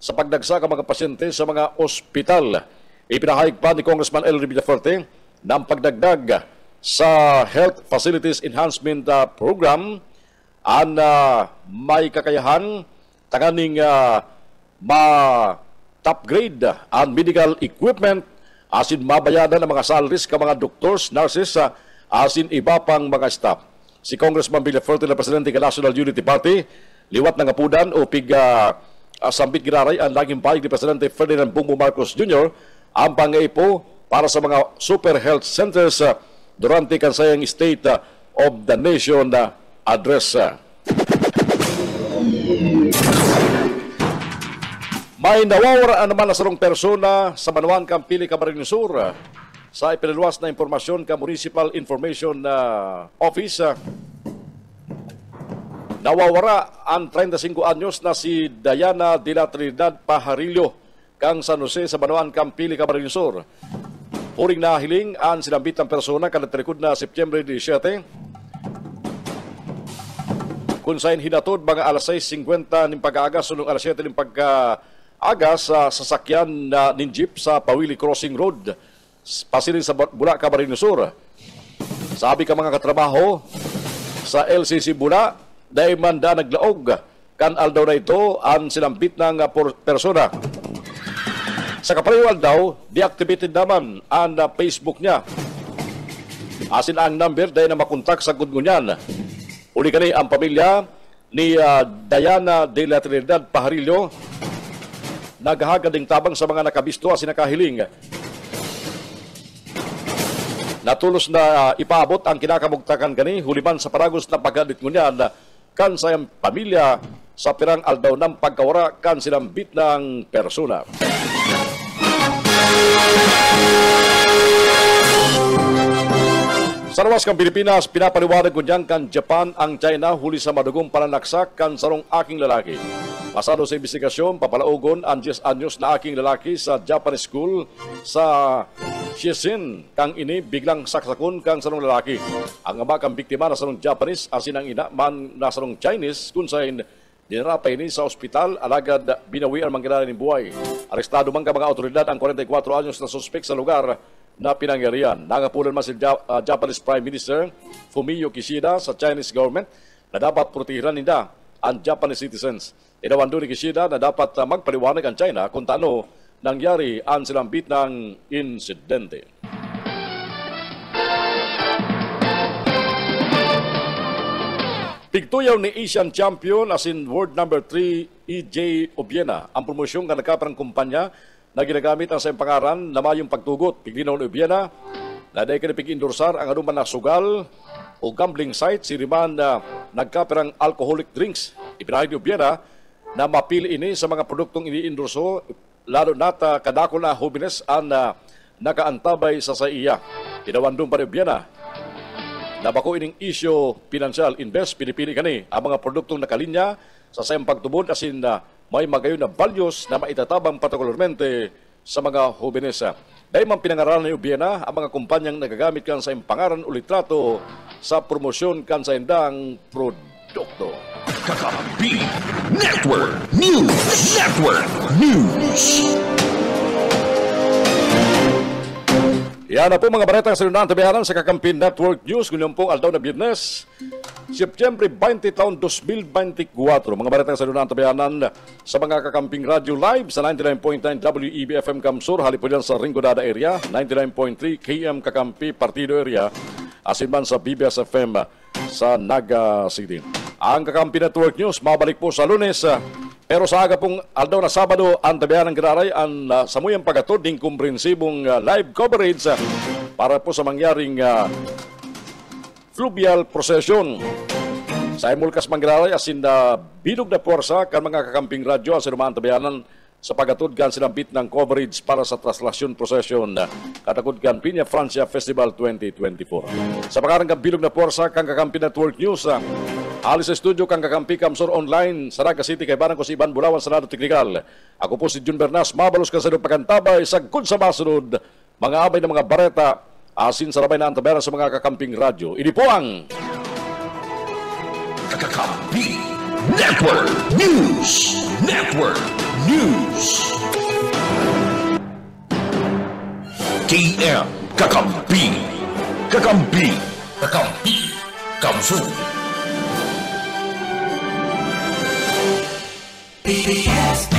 [SPEAKER 2] sa pagdagsa ka mga pasyente sa mga ospital. Ipinahayag pa ni Congressman Elry Villafuerte na ang pagdagdag sa Health Facilities Enhancement Program ang may kakayahan tanganing ma-upgrade ang medical equipment asin mabayadan ang mga salaries ka mga doctors, nurses asin iba pang mga staff. Si Congressman Villafuerte na presidente ng National Unity Party liwat ng apudan o sambit giraray ang laging pahig ni Presidente Ferdinand Bongbong Marcos Jr. ang pangaipo para sa mga super health centers durante kansayang State of the Nation address. May nawawala naman na sarong persona sa Manuan Kampili, Camarines Sur. Sa ipinalwas na impormasyon ka Municipal Information Office, nawawara ang 35 anyos na si Diana de la Trinidad Pajarillo kang San Jose sa Manuan Kampili, Camarines Sur. Huring nahiling ang sinambitang persona kada trikod na Septyembre 17 kung saan hinatod mga alas 6:50 ng pag-aaga sunong alas 7 ng pag-aaga sa sasakyan ng jeep sa Pawili Crossing Road, pasilin sa Bula, Camarines Sur. Sabi ka mga katrabaho sa LCC Bula, dahil manda naglaog kan aldaw na ito ang sinambit ng persona. Sa kapaliwal daw, deactivated naman ang Facebook niya. Asin ang number dahil na makontak sa gudngunyan. Uli kani ang pamilya ni Diana de la Trinidad Pajarillo naghahagad ng tabang sa mga nakabisto asin nakahiling. Natulos na ipaabot ang kinakamugtakan kani huliman sa paragos na paggadit ngunyan kan sayang pamilya sa pirang aldaw ng pagkawara kan sinambit ng persona. Sa lawas kang Pilipinas, pinapaliwanag ko dyan kan Japan ang China huli sa madugong pananaksak kan sarong aking lalaki. Pasado sa investigasyon, papalaugon ang 10 anyos na aking lalaki sa Japanese school sa Shenzhen kang ini biglang saksakon kang sarong lalaki. Ang ama kang biktima na sarong Japanese asin ang ina man na sarong Chinese kung saan dinarapay ini sa ospital alagad binawi ang mangyari ng buhay. Arestado man ka mga otoridad ang 44 anyos na suspek sa lugar na pinangyarihan. Nangapulan man si Japanese Prime Minister Fumio Kishida sa Chinese government na dapat protehiran nila ang Japanese citizens. Inawando ni Kishida na dapat magpaliwanag ang China kung taano nangyari ang sinambit ng insidente. Tigtuyaw ni Asian Champion as in World Number 3 EJ Obiena ang promosyon ng nagkaparang kumpanya na ginagamit ang sa pangaran na mayong pagtugot. Piglinaw ni Obiena na dahil kanipig-indorsar ang anuman na sugal o gambling site si Riman na nagkaparang alcoholic drinks. Ipinahid ni Obiena na mapili ini sa mga produktong ini-endorso lalo nata kadako na hobines ang nakaantabay sa iya. Kinawandong pa ni Obiena na bako ining isyo pinansyal invest pinipili kani ang mga produktong nakalinya sa sayang pagtubod asin na may magayon na values na maitatabang partikularmente sa mga hobenesa. Dahil man pinangaralan ni Obiena ang mga kumpanyang nagagamit kan sa pangaran o litrato sa promosyon kan sa indang produkto.
[SPEAKER 1] Kakampi Network News. Network News.
[SPEAKER 2] Yan na po mga baretang sa lunang tabihanan sa Kakampi Network News. Ngayon po aldaw na Biyernes, Setyembre 20 taon 2024. Mga baretang sa lunang tabihanan sa mga Kakamping Radio Live sa 99.9 WEB-FM Kamsur, halipunan sa Ringodada area, 99.3 KM Kakampi Partido area, asin man sa BBS-FM sa Naga City. Ang Kakampi Network News, mabalik po sa Lunes. Pero sa aga pong aldaw na Sabado, ang tabihan ng Giraray ang samuyang pagatod ng komprehensibong live coverage para po sa mangyaring fluvial procession. Sa Emulkas Mangiraray, asin na bilog na puwersa kan mga Kakamping radyo ang sinumaan tabihanan sa pagatod kan sinambit ng coverage para sa traslasyon procession katakod kan Piña Francia Festival 2024. Sa pangarang kan bilog na puwersa kang Kakampi Network News, alis sa studio kang Kakampi Kamsur Online sa Naga City kay barang ko si Iban Bulawan sa Senado Teknikal. Ako po si Jun Bernas, mabalos ka sa pagkantabay sa good sa masunod, mga abay ng mga bareta, asin sa rabay na antabera sa mga Kakamping radyo. Ini po ang
[SPEAKER 1] Kakampi Network News. Network News. KM Kakampi. Kakampi. Kakampi. Kamsur. PBS